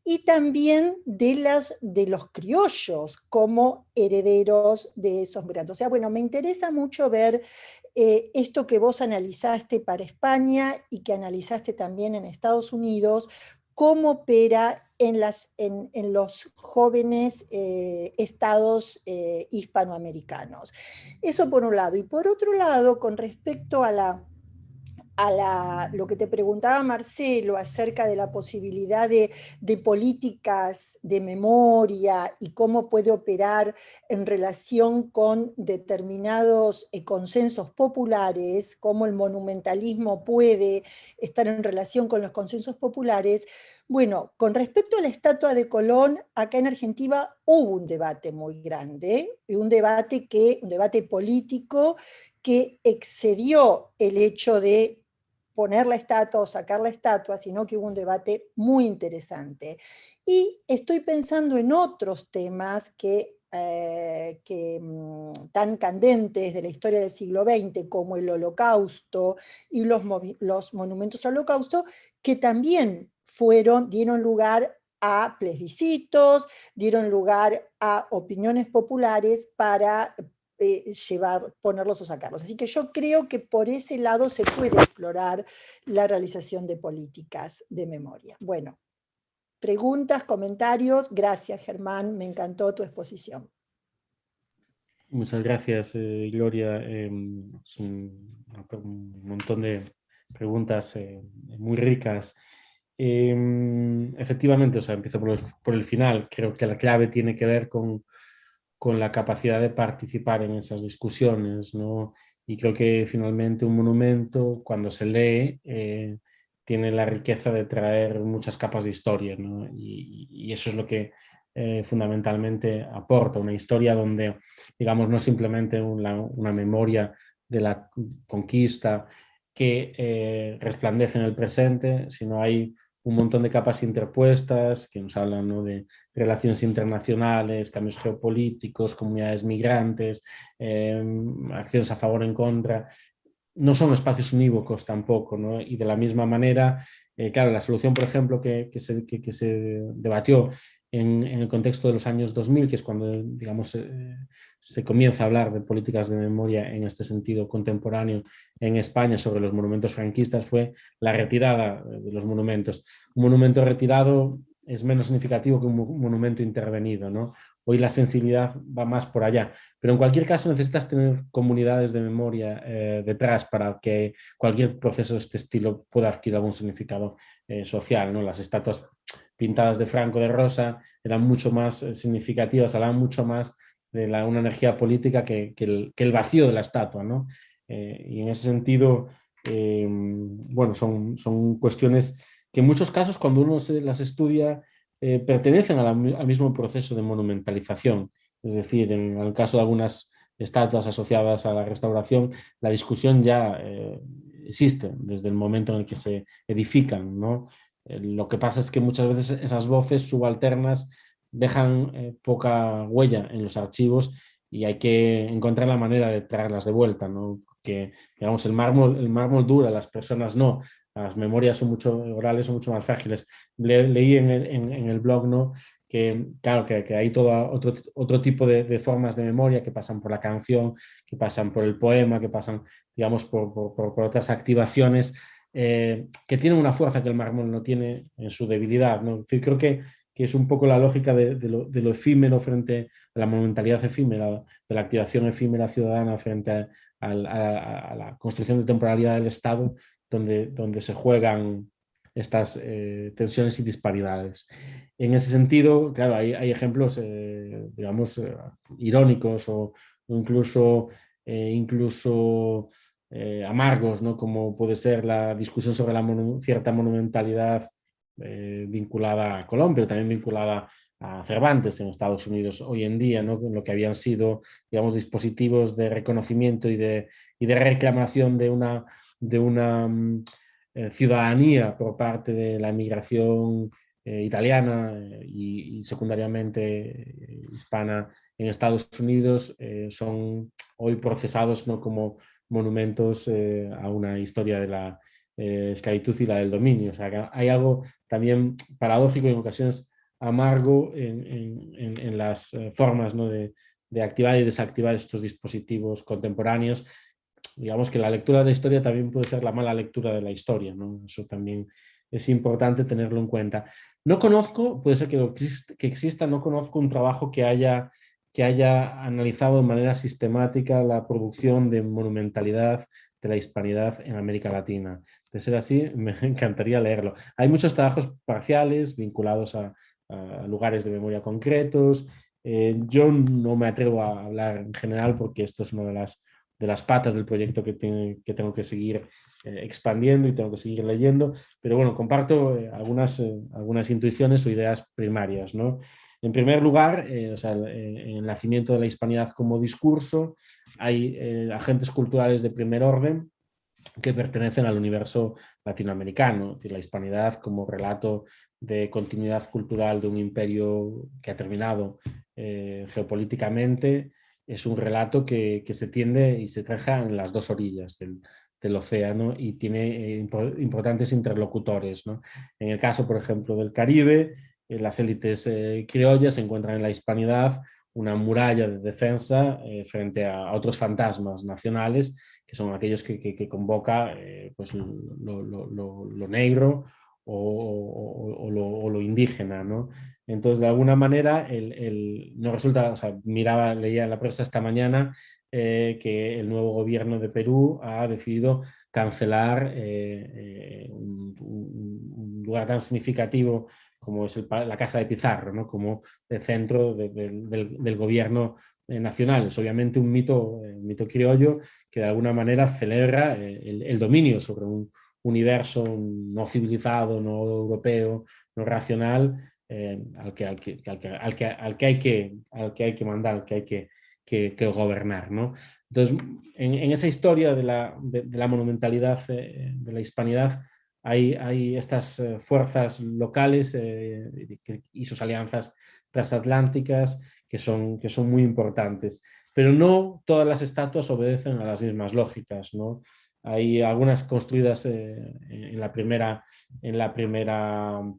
y también de los criollos como herederos de esos migrantes. O sea, bueno, me interesa mucho ver esto que vos analizaste para España y que analizaste también en Estados Unidos, cómo opera en los jóvenes estados hispanoamericanos. Eso por un lado. Y por otro lado, con respecto a lo que te preguntaba Marcelo acerca de la posibilidad de políticas de memoria y cómo puede operar en relación con determinados consensos populares, cómo el monumentalismo puede estar en relación con los consensos populares. Bueno, con respecto a la estatua de Colón, acá en Argentina hubo un debate muy grande, un debate político que excedió el hecho de poner la estatua o sacar la estatua, sino que hubo un debate muy interesante. Y estoy pensando en otros temas tan candentes de la historia del siglo XX, como el Holocausto y los monumentos al Holocausto, que también dieron lugar a plebiscitos, dieron lugar a opiniones populares para ponerlos o sacarlos. Así que yo creo que por ese lado se puede explorar la realización de políticas de memoria. Bueno, preguntas, comentarios. Gracias, Germán, me encantó tu exposición. Muchas gracias, Gloria. Es un montón de preguntas muy ricas. Efectivamente, o sea, empiezo por el final. Creo que la clave tiene que ver con la capacidad de participar en esas discusiones, ¿no? Y creo que finalmente un monumento, cuando se lee, tiene la riqueza de traer muchas capas de historia, ¿no? Y eso es lo que fundamentalmente aporta una historia donde, digamos, no simplemente una memoria de la conquista que resplandece en el presente, sino hay un montón de capas interpuestas que nos hablan, ¿no?, de relaciones internacionales, cambios geopolíticos, comunidades migrantes, acciones a favor o en contra. No son espacios unívocos tampoco, ¿no? Y de la misma manera, claro, la solución, por ejemplo, que se debatió en el contexto de los años 2000, que es cuando, digamos, se comienza a hablar de políticas de memoria en este sentido contemporáneo en España sobre los monumentos franquistas, fue la retirada de los monumentos. Un monumento retirado es menos significativo que un monumento intervenido, ¿no? hoy la sensibilidad va más por allá. Pero en cualquier caso necesitas tener comunidades de memoria detrás para que cualquier proceso de este estilo pueda adquirir algún significado social, ¿no? Las estatuas pintadas de Franco de rosa eran mucho más significativas, hablaban mucho más de una energía política que el vacío de la estatua, ¿no? Y en ese sentido, bueno, son cuestiones que en muchos casos cuando uno las estudia pertenecen al mismo proceso de monumentalización. Es decir, en el caso de algunas estatuas asociadas a la restauración, la discusión ya existe desde el momento en el que se edifican, ¿no? Lo que pasa es que muchas veces esas voces subalternas dejan poca huella en los archivos y hay que encontrar la manera de traerlas de vuelta, ¿no? Porque, digamos, el mármol dura, las personas no, las memorias son mucho orales, son mucho más frágiles. Leí en el blog, ¿no? Que claro, que hay todo otro tipo de formas de memoria que pasan por la canción, que pasan por el poema, que pasan, digamos, por otras activaciones que tienen una fuerza que el mármol no tiene en su debilidad, ¿no? Creo que es un poco la lógica de lo efímero frente a la monumentalidad efímera, de la activación efímera ciudadana frente a la construcción de temporalidad del Estado, donde se juegan estas tensiones y disparidades. En ese sentido, claro, hay ejemplos, digamos, irónicos o incluso amargos, ¿no? Como puede ser la discusión sobre cierta monumentalidad vinculada a Colón, pero también vinculada a Cervantes en Estados Unidos hoy en día, ¿no? Lo que habían sido, digamos, dispositivos de reconocimiento y de reclamación de una ciudadanía por parte de la emigración italiana y secundariamente hispana en Estados Unidos, son hoy procesados, ¿no? Como monumentos a una historia de la esclavitud y la del dominio. O sea, que hay algo también paradójico y en ocasiones amargo en las formas, ¿no? de activar y desactivar estos dispositivos contemporáneos. Digamos que la lectura de la historia también puede ser la mala lectura de la historia, ¿no? Eso también es importante tenerlo en cuenta. No conozco, puede ser que exista, no conozco un trabajo que haya analizado de manera sistemática la producción de monumentalidad de la hispanidad en América Latina. De ser así, me encantaría leerlo. Hay muchos trabajos parciales vinculados a lugares de memoria concretos. Yo no me atrevo a hablar en general porque esto es una de las patas del proyecto que tengo que seguir expandiendo y tengo que seguir leyendo, pero bueno, comparto algunas intuiciones o ideas primarias, ¿no? En primer lugar, o sea, el nacimiento de la hispanidad como discurso, hay agentes culturales de primer orden que pertenecen al universo latinoamericano, es decir, la hispanidad como relato de continuidad cultural de un imperio que ha terminado geopolíticamente, es un relato que se tiende y se traja en las dos orillas del océano y tiene importantes interlocutores, ¿no? En el caso, por ejemplo, del Caribe, las élites criollas se encuentran en la hispanidad una muralla de defensa frente a otros fantasmas nacionales, que son aquellos que convoca pues lo negro o lo indígena, ¿no? Entonces, de alguna manera, no resulta, o sea, leía en la prensa esta mañana que el nuevo gobierno de Perú ha decidido cancelar un lugar tan significativo como es la Casa de Pizarro, ¿no? Como el centro del gobierno nacional. Es obviamente un mito criollo que de alguna manera celebra el dominio sobre un universo no civilizado, no europeo, no racional, al que hay que mandar, al que hay que gobernar, ¿no? Entonces, en esa historia de la monumentalidad de la hispanidad hay estas fuerzas locales y sus alianzas transatlánticas que son muy importantes. Pero no todas las estatuas obedecen a las mismas lógicas, ¿no? Hay algunas construidas en la primera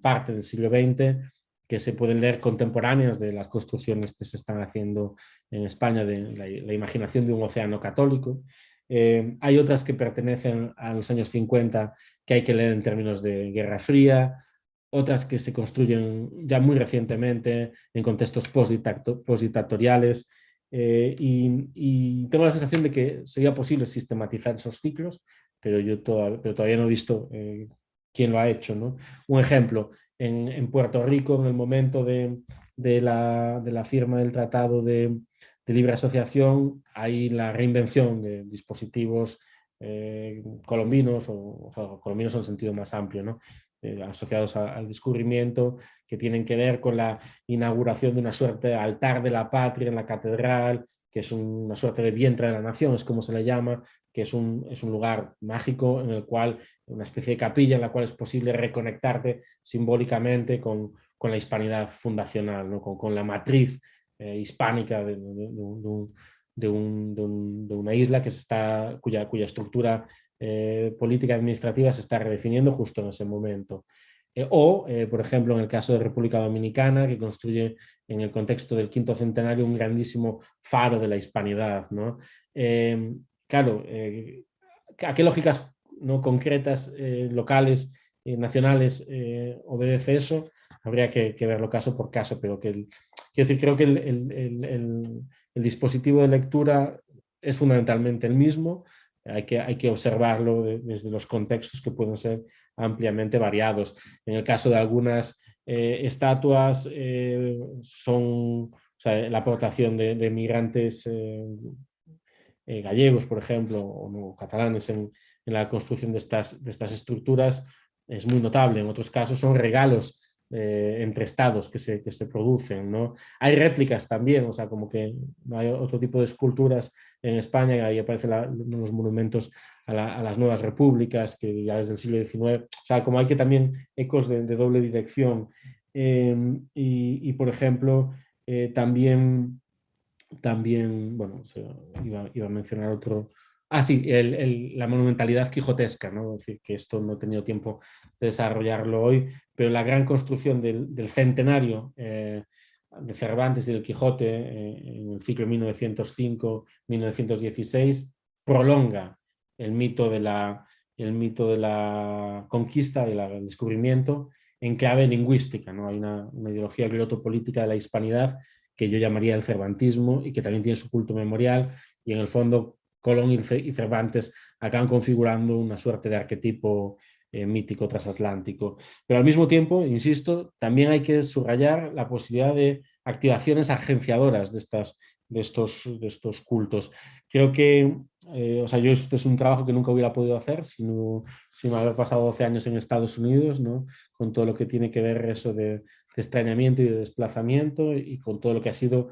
parte del siglo XX que se pueden leer contemporáneas de las construcciones que se están haciendo en España de la imaginación de un océano católico. Hay otras que pertenecen a los años 50 que hay que leer en términos de Guerra Fría. otras que se construyen ya muy recientemente en contextos postdictatoriales, y tengo la sensación de que sería posible sistematizar esos ciclos, pero pero todavía no he visto quién lo ha hecho, ¿no? Un ejemplo, en Puerto Rico, en el momento de la firma del Tratado de Libre Asociación, hay la reinvención de dispositivos colombinos, o sea, colombinos en el sentido más amplio, ¿no? Asociados al descubrimiento, que tienen que ver con la inauguración de una suerte de altar de la patria en la catedral, que es una suerte de vientre de la nación, es como se le llama, que es un lugar mágico en el cual, una especie de capilla en la cual es posible reconectarte simbólicamente con la hispanidad fundacional, ¿no? con la matriz hispánica de una isla que cuya estructura política y administrativa se está redefiniendo justo en ese momento. Por ejemplo, en el caso de República Dominicana, que construye en el contexto del quinto centenario un grandísimo faro de la hispanidad, ¿no? Claro, ¿a qué lógicas no concretas, locales, nacionales, obedece eso? Habría que verlo caso por caso, pero quiero decir, creo que el dispositivo de lectura es fundamentalmente el mismo. Hay que observarlo desde los contextos que pueden ser ampliamente variados. En el caso de algunas estatuas, o sea, la aportación de migrantes gallegos, por ejemplo, o no, catalanes en la construcción de estas estructuras es muy notable. En otros casos son regalos entre estados que se producen, ¿no? Hay réplicas también, o sea, como que hay otro tipo de esculturas en España, ahí aparecen los monumentos a las nuevas repúblicas, que ya desde el siglo XIX, o sea, como hay que también ecos de doble dirección. Por ejemplo, también, bueno, iba a mencionar otro. Ah, sí, la monumentalidad quijotesca, ¿no? Es decir, que esto no he tenido tiempo de desarrollarlo hoy, pero la gran construcción del centenario de Cervantes y del Quijote en el ciclo 1905-1916 prolonga el mito de la conquista y el descubrimiento en clave lingüística, ¿no? Hay una ideología glotopolítica de la hispanidad que yo llamaría el cervantismo y que también tiene su culto memorial, y en el fondo Colón y Cervantes acaban configurando una suerte de arquetipo mítico transatlántico. Pero al mismo tiempo, insisto, también hay que subrayar la posibilidad de activaciones agenciadoras de estos cultos. Creo que, o sea, este es un trabajo que nunca hubiera podido hacer sin haber pasado 12 años en Estados Unidos, ¿no? Con todo lo que tiene que ver eso de extrañamiento y de desplazamiento, y con todo lo que ha sido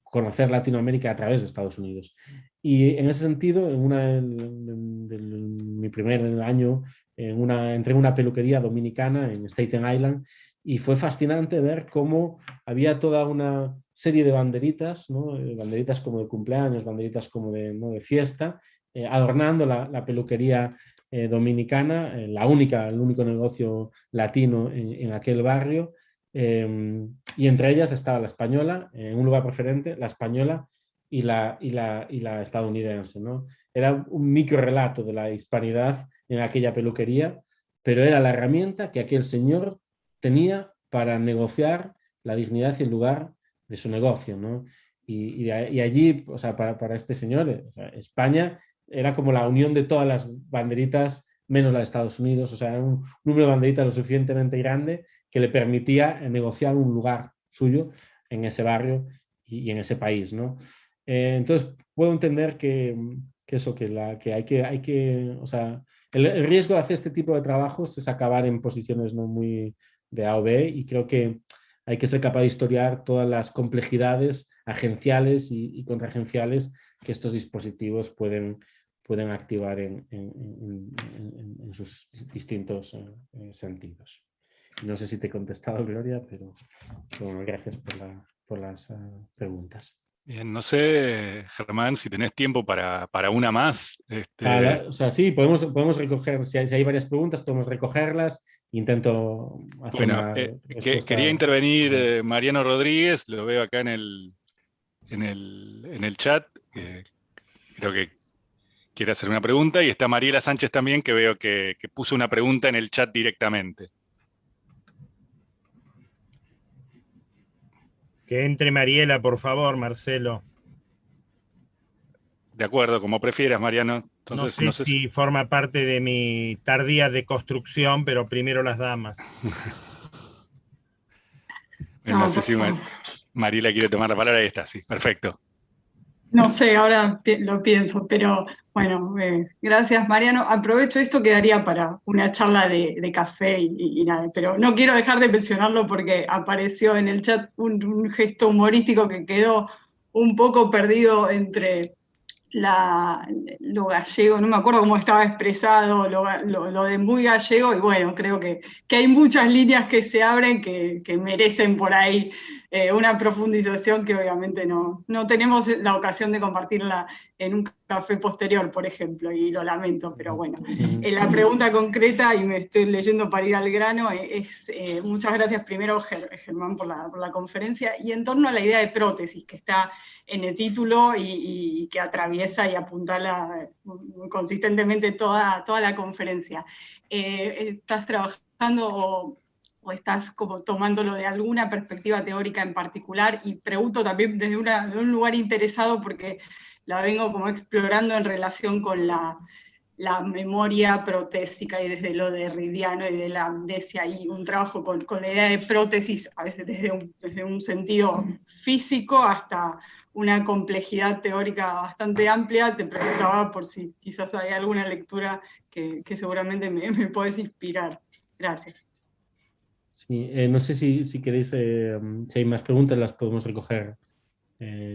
conocer Latinoamérica a través de Estados Unidos. Y en ese sentido, mi primer año, entré en una peluquería dominicana en Staten Island, y fue fascinante ver cómo había toda una serie de banderitas, ¿no? Banderitas como de cumpleaños, banderitas como ¿no? de fiesta, adornando la peluquería dominicana, el único negocio latino en aquel barrio, y entre ellas estaba la española, en un lugar preferente, la española y la estadounidense, ¿no? Era un micro relato de la hispanidad en aquella peluquería, pero era la herramienta que aquel señor tenía para negociar la dignidad y el lugar de su negocio, ¿no? Y allí, o sea, para este señor, España era como la unión de todas las banderitas, menos la de Estados Unidos, o sea, era un número de banderitas lo suficientemente grande que le permitía negociar un lugar suyo en ese barrio y en ese país, ¿no? Entonces, puedo entender que hay que, o sea, el riesgo de hacer este tipo de trabajos es acabar en posiciones no muy de A o B, y creo que hay que ser capaz de historiar todas las complejidades agenciales y contraagenciales que estos dispositivos pueden activar en sus distintos sentidos. No sé si te he contestado, Gloria, pero bueno, gracias por las preguntas. Bien, no sé, Germán, si tenés tiempo para una más. O sea, sí, podemos recoger, si hay varias preguntas, podemos recogerlas. Intento hacer Bueno, una respuesta. quería intervenir Mariano Rodríguez, lo veo acá en el chat. Creo que quiere hacer una pregunta, y está Mariela Sánchez también, que veo que puso una pregunta en el chat directamente. Que entre Mariela, por favor, Marcelo. De acuerdo, como prefieras, Mariano. No Entonces, sé si forma parte de mi tardía deconstrucción, pero primero las damas. No sé si Mariela quiere tomar la palabra. Ahí está, sí, perfecto. No sé, ahora lo pienso, pero bueno, gracias Mariano. Aprovecho, esto quedaría para una charla de café y nada, pero no quiero dejar de mencionarlo porque apareció en el chat un gesto humorístico que quedó un poco perdido entre lo gallego, no me acuerdo cómo estaba expresado, lo de muy gallego, y bueno, creo que hay muchas líneas que se abren que merecen por ahí una profundización que obviamente no tenemos la ocasión de compartirla en un café posterior, por ejemplo, y lo lamento, pero bueno. La pregunta concreta, y me estoy leyendo para ir al grano, es muchas gracias primero, Germán, por la conferencia, y en torno a la idea de prótesis, que está en el título y que atraviesa y apuntala consistentemente toda la conferencia. ¿Estás trabajando o estás como tomándolo de alguna perspectiva teórica en particular? Y pregunto también desde un lugar interesado, porque la vengo como explorando en relación con la memoria protésica y desde lo derridiano y de la amnesia, y un trabajo con la idea de prótesis, a veces desde un sentido físico hasta una complejidad teórica bastante amplia. Te preguntaba por si quizás hay alguna lectura que seguramente me podés inspirar. Gracias. Sí, no sé si queréis, si hay más preguntas, las podemos recoger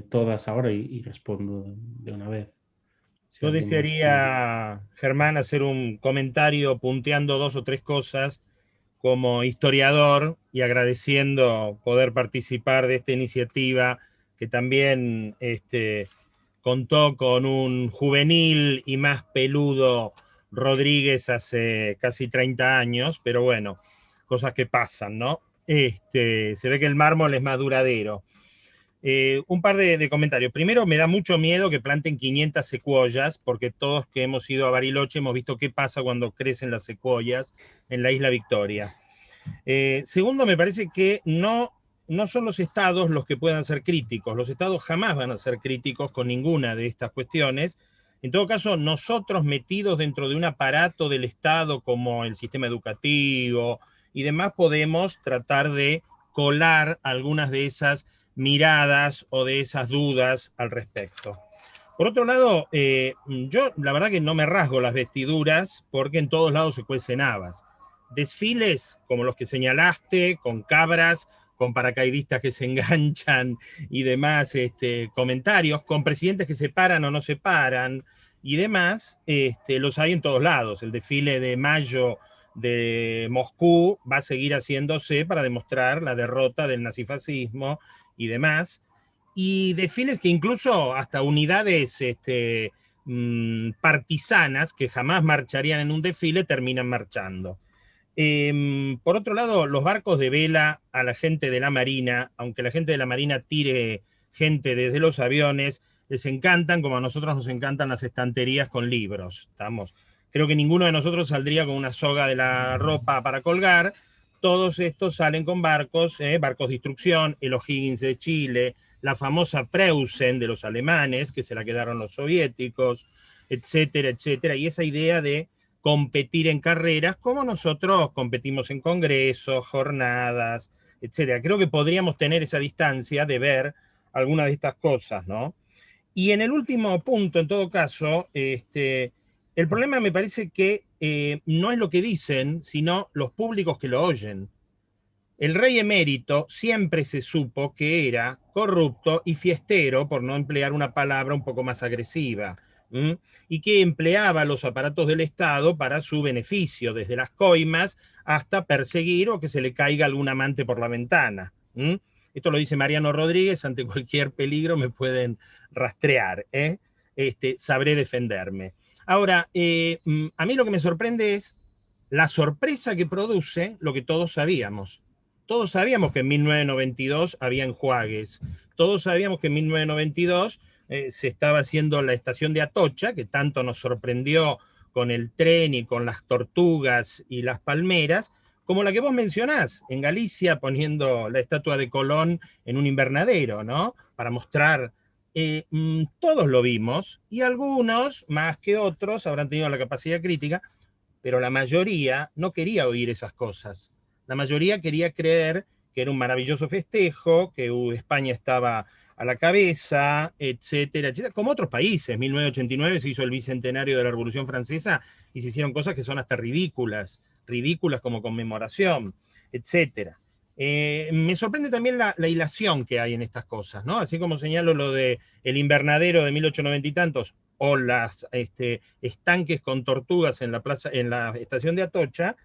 todas ahora y respondo de una vez. Yo desearía, Germán, hacer un comentario punteando 2 o 3 cosas como historiador y agradeciendo poder participar de esta iniciativa que también contó con un juvenil y más peludo Rodríguez hace casi 30 años, pero bueno, cosas que pasan, ¿no? Se ve que el mármol es más duradero. Un par de comentarios. Primero, me da mucho miedo que planten 500 secuoyas, porque todos que hemos ido a Bariloche hemos visto qué pasa cuando crecen las secuoyas en la Isla Victoria. Segundo, me parece que no son los estados los que puedan ser críticos. Los estados jamás van a ser críticos con ninguna de estas cuestiones. En todo caso, nosotros metidos dentro de un aparato del Estado como el sistema educativo y demás, podemos tratar de colar algunas de esas miradas o de esas dudas al respecto. Por otro lado, yo la verdad que no me rasgo las vestiduras porque en todos lados se cuecen habas. Desfiles como los que señalaste, con cabras, con paracaidistas que se enganchan y demás comentarios, con presidentes que se paran o no se paran y demás, los hay en todos lados. El desfile de mayo de Moscú va a seguir haciéndose para demostrar la derrota del nazifascismo y demás, y desfiles que incluso hasta unidades partisanas que jamás marcharían en un desfile terminan marchando. Por otro lado, los barcos de vela a la gente de la Marina, aunque la gente de la Marina tire gente desde los aviones, les encantan, como a nosotros nos encantan las estanterías con libros. Creo que ninguno de nosotros saldría con una soga de la ropa para colgar. Todos estos salen con barcos, barcos de instrucción, el O'Higgins de Chile, la famosa Preußen de los alemanes, que se la quedaron los soviéticos, etcétera, etcétera. Y esa idea de competir en carreras como nosotros competimos en congresos, jornadas, etcétera. Creo que podríamos tener esa distancia de ver algunas de estas cosas, ¿no? Y en el último punto, en todo caso, el problema me parece que no es lo que dicen, sino los públicos que lo oyen. El rey emérito siempre se supo que era corrupto y fiestero, por no emplear una palabra un poco más agresiva, y que empleaba los aparatos del Estado para su beneficio, desde las coimas hasta perseguir o que se le caiga algún amante por la ventana. Esto lo dice Mariano Rodríguez, ante cualquier peligro me pueden rastrear, sabré defenderme. Ahora, a mí lo que me sorprende es la sorpresa que produce lo que todos sabíamos. Todos sabíamos que en 1992 había enjuagues. Todos sabíamos que en 1992 se estaba haciendo la estación de Atocha, que tanto nos sorprendió con el tren y con las tortugas y las palmeras, como la que vos mencionás, en Galicia poniendo la estatua de Colón en un invernadero, ¿no? Para mostrar, todos lo vimos, y algunos, más que otros, habrán tenido la capacidad crítica, pero la mayoría no quería oír esas cosas. La mayoría quería creer que era un maravilloso festejo, que España estaba a la cabeza, etcétera, etcétera, como otros países. En 1989 se hizo el bicentenario de la Revolución Francesa y se hicieron cosas que son hasta ridículas como conmemoración, etcétera. Me sorprende también la hilación que hay en estas cosas, ¿no? Así como señalo lo de el invernadero de 1890 y tantos, o las estanques con tortugas en la estación de Atocha,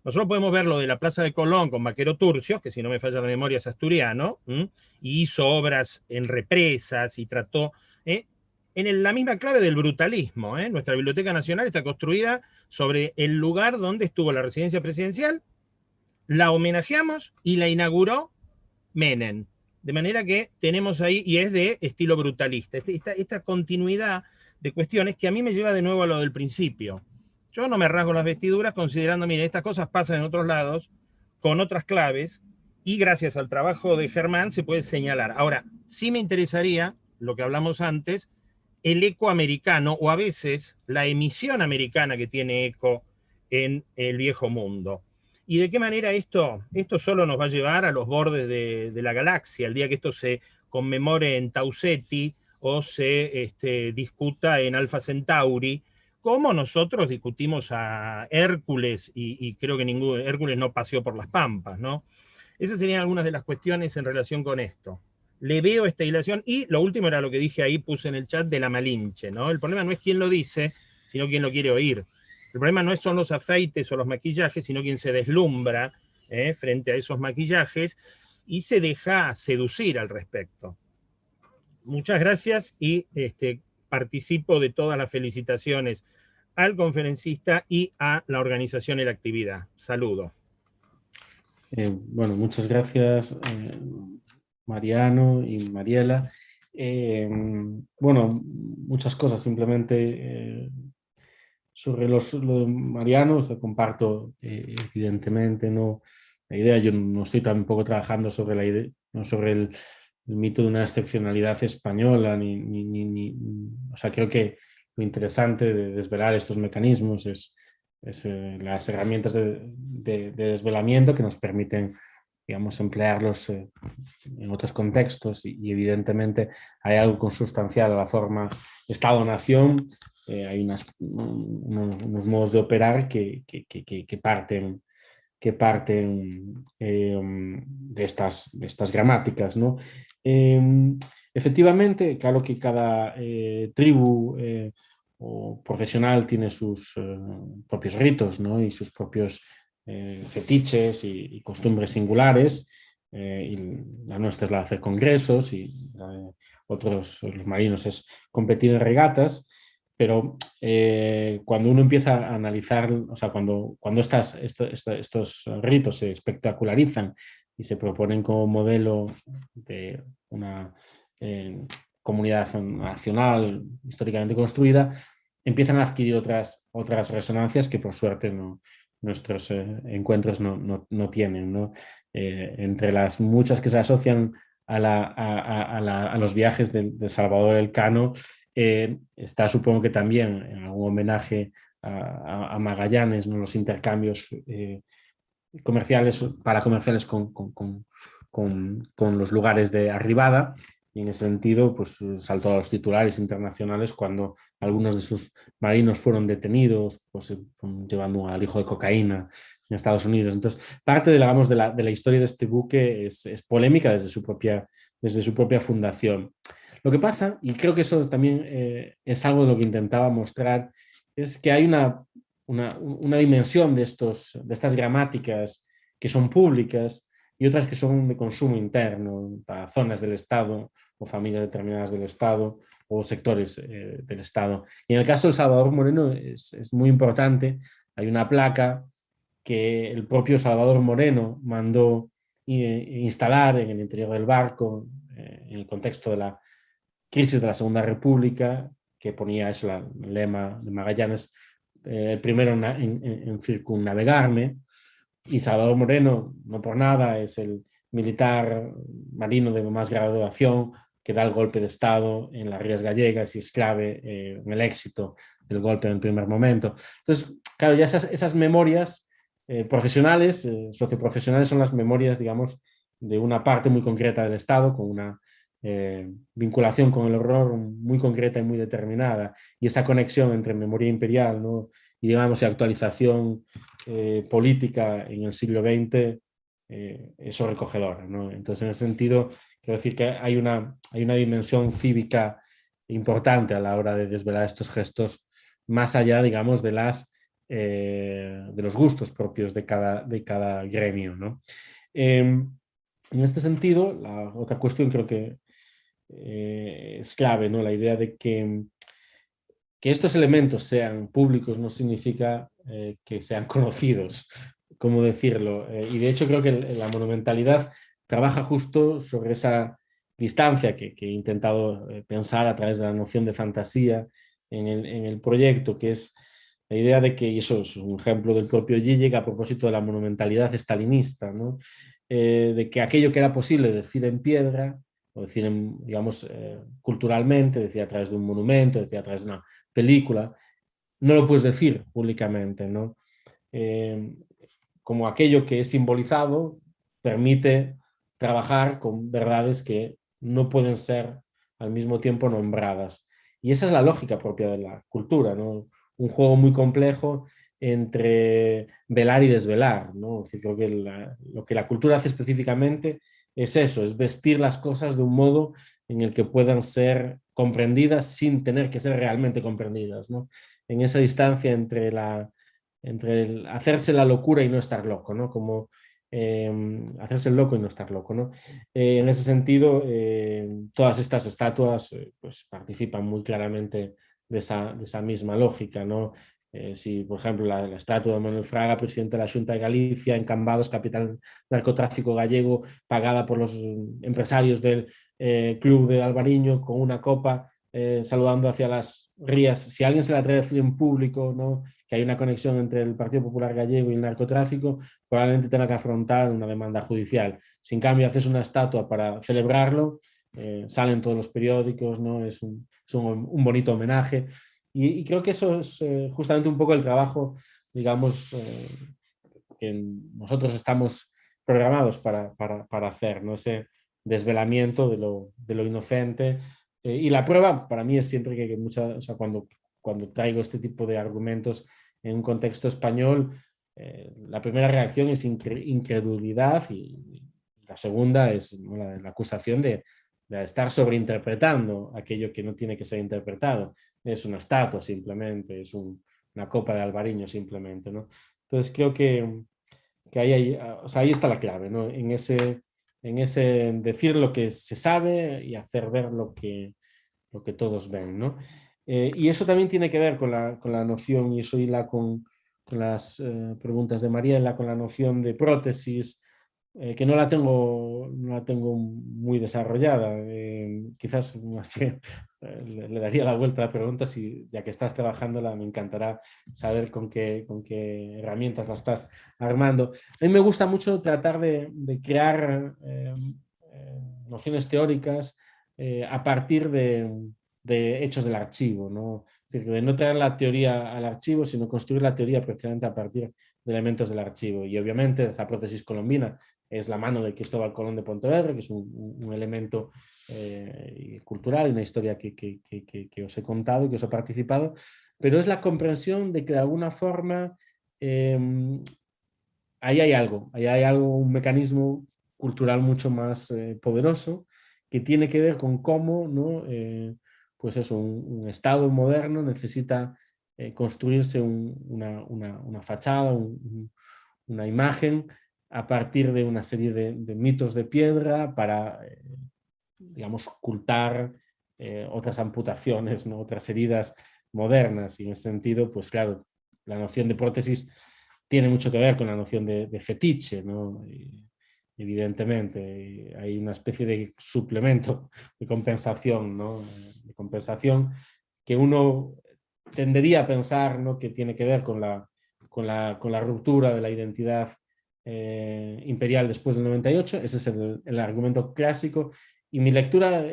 nosotros podemos ver lo de la Plaza de Colón con Vaquero Turcios, que si no me falla la memoria es asturiano, y hizo obras en represas y trató, en la misma clave del brutalismo. Nuestra Biblioteca Nacional está construida sobre el lugar donde estuvo la residencia presidencial, la homenajeamos y la inauguró Menem. De manera que tenemos ahí, y es de estilo brutalista, esta continuidad de cuestiones que a mí me lleva de nuevo a lo del principio. Yo no me rasgo las vestiduras considerando, mire, estas cosas pasan en otros lados, con otras claves, y gracias al trabajo de Germán se puede señalar. Ahora, sí me interesaría, lo que hablamos antes, el eco americano, o a veces la emisión americana que tiene eco en el viejo mundo. ¿Y de qué manera esto solo nos va a llevar a los bordes de la galaxia? El día que esto se conmemore en Tau Ceti o se discuta en Alpha Centauri, como nosotros discutimos a Hércules, y creo que Hércules no paseó por las Pampas, ¿no? Esas serían algunas de las cuestiones en relación con esto. Le veo esta hilación, y lo último era lo que dije ahí, puse en el chat, de la Malinche, ¿no? El problema no es quién lo dice, sino quién lo quiere oír. El problema no son los afeites o los maquillajes, sino quien se deslumbra frente a esos maquillajes y se deja seducir al respecto. Muchas gracias, y participo de todas las felicitaciones al conferencista y a la organización y la actividad. Saludo. Bueno, muchas gracias, Mariano y Mariela. Bueno, muchas cosas, simplemente sobre lo de Mariano, o sea, comparto evidentemente no la idea. Yo no estoy tampoco trabajando sobre la idea, no sobre el mito de una excepcionalidad española, o sea, creo que lo interesante de desvelar estos mecanismos es las herramientas de desvelamiento que nos permiten, digamos, emplearlos en otros contextos, y evidentemente hay algo consustancial a la forma Estado-Nación. Hay unos modos de operar que parten de estas gramáticas, ¿no? Efectivamente, claro que cada tribu o profesional tiene sus propios ritos, ¿no? Y sus propios fetiches y costumbres singulares. Y la nuestra es la de hacer congresos, y los marinos es competir en regatas. Pero cuando uno empieza a analizar, o sea, cuando estos ritos se espectacularizan y se proponen como modelo de una comunidad nacional históricamente construida, empiezan a adquirir otras resonancias que por suerte nuestros encuentros no tienen, ¿no? Entre las muchas que se asocian a los viajes de Salvador Elcano, está, supongo que también en algún homenaje a Magallanes, ¿no? Los intercambios comerciales con los lugares de arribada, y en ese sentido pues saltó a los titulares internacionales cuando algunos de sus marinos fueron detenidos, pues, llevando al hijo de cocaína en Estados Unidos. Entonces, parte de la historia de este buque es polémica desde su propia fundación. Lo que pasa, y creo que eso también es algo de lo que intentaba mostrar, es que hay una dimensión de estas gramáticas que son públicas y otras que son de consumo interno para zonas del Estado o familias determinadas del Estado o sectores del Estado. Y en el caso de Salvador Moreno es muy importante. Hay una placa que el propio Salvador Moreno mandó instalar en el interior del barco en el contexto de la crisis de la Segunda República, que ponía eso, el lema de Magallanes, el primero en circunnavegarme, Y Salvador Moreno, no por nada, es el militar marino de más graduación que da el golpe de Estado en las Rías Gallegas y es clave en el éxito del golpe en el primer momento. Entonces, claro, ya esas memorias profesionales, socioprofesionales, son las memorias, digamos, de una parte muy concreta del Estado, con una vinculación con el horror muy concreta y muy determinada, y esa conexión entre memoria imperial, ¿no?, y, digamos, y actualización política en el siglo XX es sobrecogedora, ¿no? Entonces, en ese sentido, quiero decir que hay una dimensión cívica importante a la hora de desvelar estos gestos, más allá, digamos, de los gustos propios de cada gremio, ¿no? En este sentido, la otra cuestión creo que es clave, ¿no? La idea de que estos elementos sean públicos no significa que sean conocidos, ¿cómo decirlo? Y de hecho creo que la monumentalidad trabaja justo sobre esa distancia que he intentado pensar a través de la noción de fantasía en el proyecto, que es la idea de que, y eso es un ejemplo del propio Zizek a propósito de la monumentalidad estalinista, ¿no? De que aquello que era posible decir en piedra, o decir, digamos, culturalmente, decir a través de un monumento, decir a través de una película, no lo puedes decir públicamente, ¿no? Como aquello que es simbolizado permite trabajar con verdades que no pueden ser al mismo tiempo nombradas. Y esa es la lógica propia de la cultura, ¿no? Un juego muy complejo entre velar y desvelar, ¿no? Creo que lo que la cultura hace específicamente es eso, es vestir las cosas de un modo en el que puedan ser comprendidas sin tener que ser realmente comprendidas, ¿no? En esa distancia entre el hacerse la locura y no estar loco, ¿no? Como hacerse el loco y no estar loco, ¿no? En ese sentido, todas estas estatuas pues participan muy claramente de esa misma lógica, ¿no? Si, por ejemplo, la estatua de Manuel Fraga, presidente de la Xunta de Galicia, en Cambados, capital del narcotráfico gallego, pagada por los empresarios del Club de Albariño, con una copa, saludando hacia las rías. Si alguien se la atreve a decir en público, ¿no?, que hay una conexión entre el Partido Popular Gallego y el narcotráfico, probablemente tenga que afrontar una demanda judicial. Si en cambio haces una estatua para celebrarlo, salen todos los periódicos, ¿no? Es un bonito homenaje. Y creo que eso es justamente un poco el trabajo, digamos, que nosotros estamos programados para hacer, ¿no? Ese desvelamiento de lo inocente. Y la prueba para mí es siempre que o sea, cuando traigo este tipo de argumentos en un contexto español, la primera reacción es incredulidad y la segunda es, ¿no?, la acusación de estar sobreinterpretando aquello que no tiene que ser interpretado. Es una estatua simplemente, es una copa de Albariño simplemente, ¿no? Entonces creo que o sea, ahí está la clave, ¿no? En ese decir lo que se sabe y hacer ver lo que todos ven, ¿no? Y eso también tiene que ver con la noción, y eso hila con las preguntas de Mariela, con la noción de prótesis, que no la tengo muy desarrollada. Quizás más bien le daría la vuelta a la pregunta, ya que estás trabajándola, me encantará saber con qué herramientas la estás armando. A mí me gusta mucho tratar de crear nociones teóricas a partir de hechos del archivo, ¿no? Es decir, de no traer la teoría al archivo, sino construir la teoría precisamente a partir de elementos del archivo. Y obviamente esa prótesis colombina es la mano de Cristóbal Colón de Pontevedra, que es un elemento cultural y una historia que os he contado y que os he participado, pero es la comprensión de que de alguna forma ahí hay algo, un mecanismo cultural mucho más poderoso que tiene que ver con cómo, ¿no? Pues eso, un Estado moderno necesita construirse una fachada, una imagen a partir de una serie de mitos de piedra para, digamos, ocultar otras amputaciones, ¿no?, otras heridas modernas. Y en ese sentido, pues claro, la noción de prótesis tiene mucho que ver con la noción de fetiche, ¿no? Evidentemente, hay una especie de suplemento de compensación, ¿no? De compensación que uno tendería a pensar, ¿no?, que tiene que ver con la ruptura de la identidad imperial después del 98, ese es el argumento clásico, y mi lectura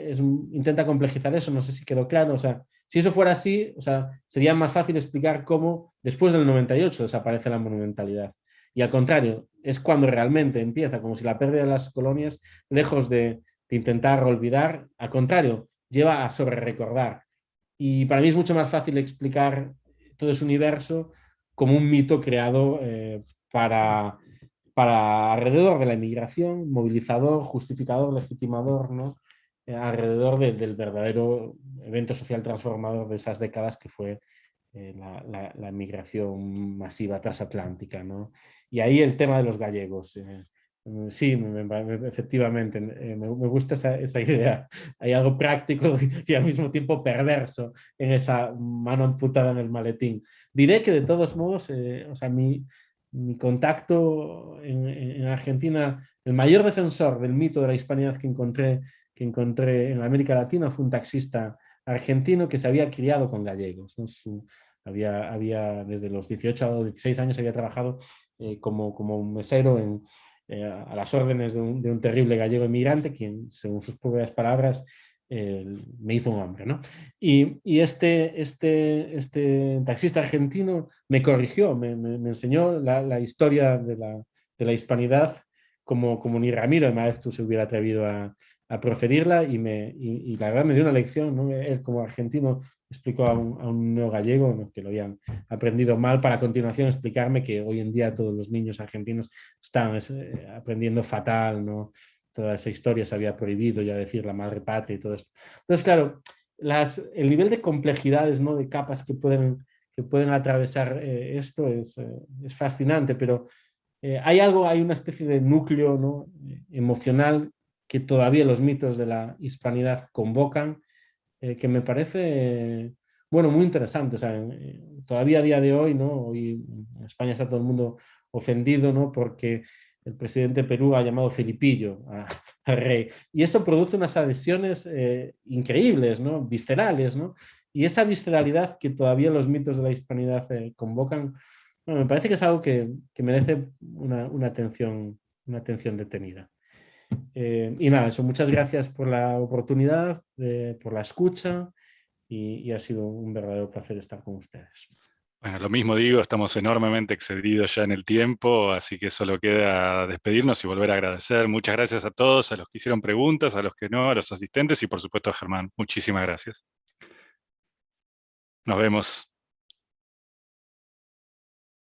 intenta complejizar eso, no sé si quedó claro, o sea, si eso fuera así, o sea, sería más fácil explicar cómo después del 98 desaparece la monumentalidad. Y al contrario, es cuando realmente empieza, como si la pérdida de las colonias, lejos de intentar olvidar, al contrario, lleva a sobrerecordar. Y para mí es mucho más fácil explicar todo ese universo como un mito creado para alrededor de la inmigración, movilizador, justificador, legitimador, ¿no? Alrededor del verdadero evento social transformador de esas décadas que fue la migración masiva transatlántica, ¿no? Y ahí el tema de los gallegos. Sí, efectivamente, me gusta esa idea. Hay algo práctico y al mismo tiempo perverso en esa mano amputada en el maletín. Diré que de todos modos, o sea, mi contacto en Argentina, el mayor defensor del mito de la hispanidad que encontré en América Latina fue un taxista argentino que se había criado con gallegos, ¿no? Había desde los 18 o 16 años había trabajado como mesero a las órdenes de un terrible gallego emigrante, quien, según sus propias palabras, me hizo un hombre, ¿no? Y este taxista argentino me corrigió, me enseñó la historia de la hispanidad como ni Ramiro de Maeztu se hubiera atrevido a proferirla, y la verdad me dio una lección, ¿no? Él como argentino explicó a un neogallego, ¿no?, que lo habían aprendido mal, para a continuación explicarme que hoy en día todos los niños argentinos están aprendiendo fatal, ¿no? Toda esa historia se había prohibido ya decir la madre patria y todo esto. Entonces, claro, el nivel de complejidades, ¿no?, de capas que pueden atravesar esto es fascinante, pero hay una especie de núcleo, ¿no?, emocional que todavía los mitos de la hispanidad convocan, que me parece, bueno, muy interesante. O sea, todavía a día de hoy, ¿no? Hoy en España está todo el mundo ofendido, ¿no?, porque el presidente de Perú ha llamado Felipillo al rey. Y eso produce unas adhesiones increíbles, ¿no?, viscerales, ¿no? Y esa visceralidad que todavía los mitos de la hispanidad convocan, bueno, me parece que es algo que merece una atención detenida. Y nada, eso, muchas gracias por la oportunidad, por la escucha, y ha sido un verdadero placer estar con ustedes. Bueno, lo mismo digo, estamos enormemente excedidos ya en el tiempo, así que solo queda despedirnos y volver a agradecer. Muchas gracias a todos, a los que hicieron preguntas, a los que no, a los asistentes y por supuesto a Germán. Muchísimas gracias. Nos vemos.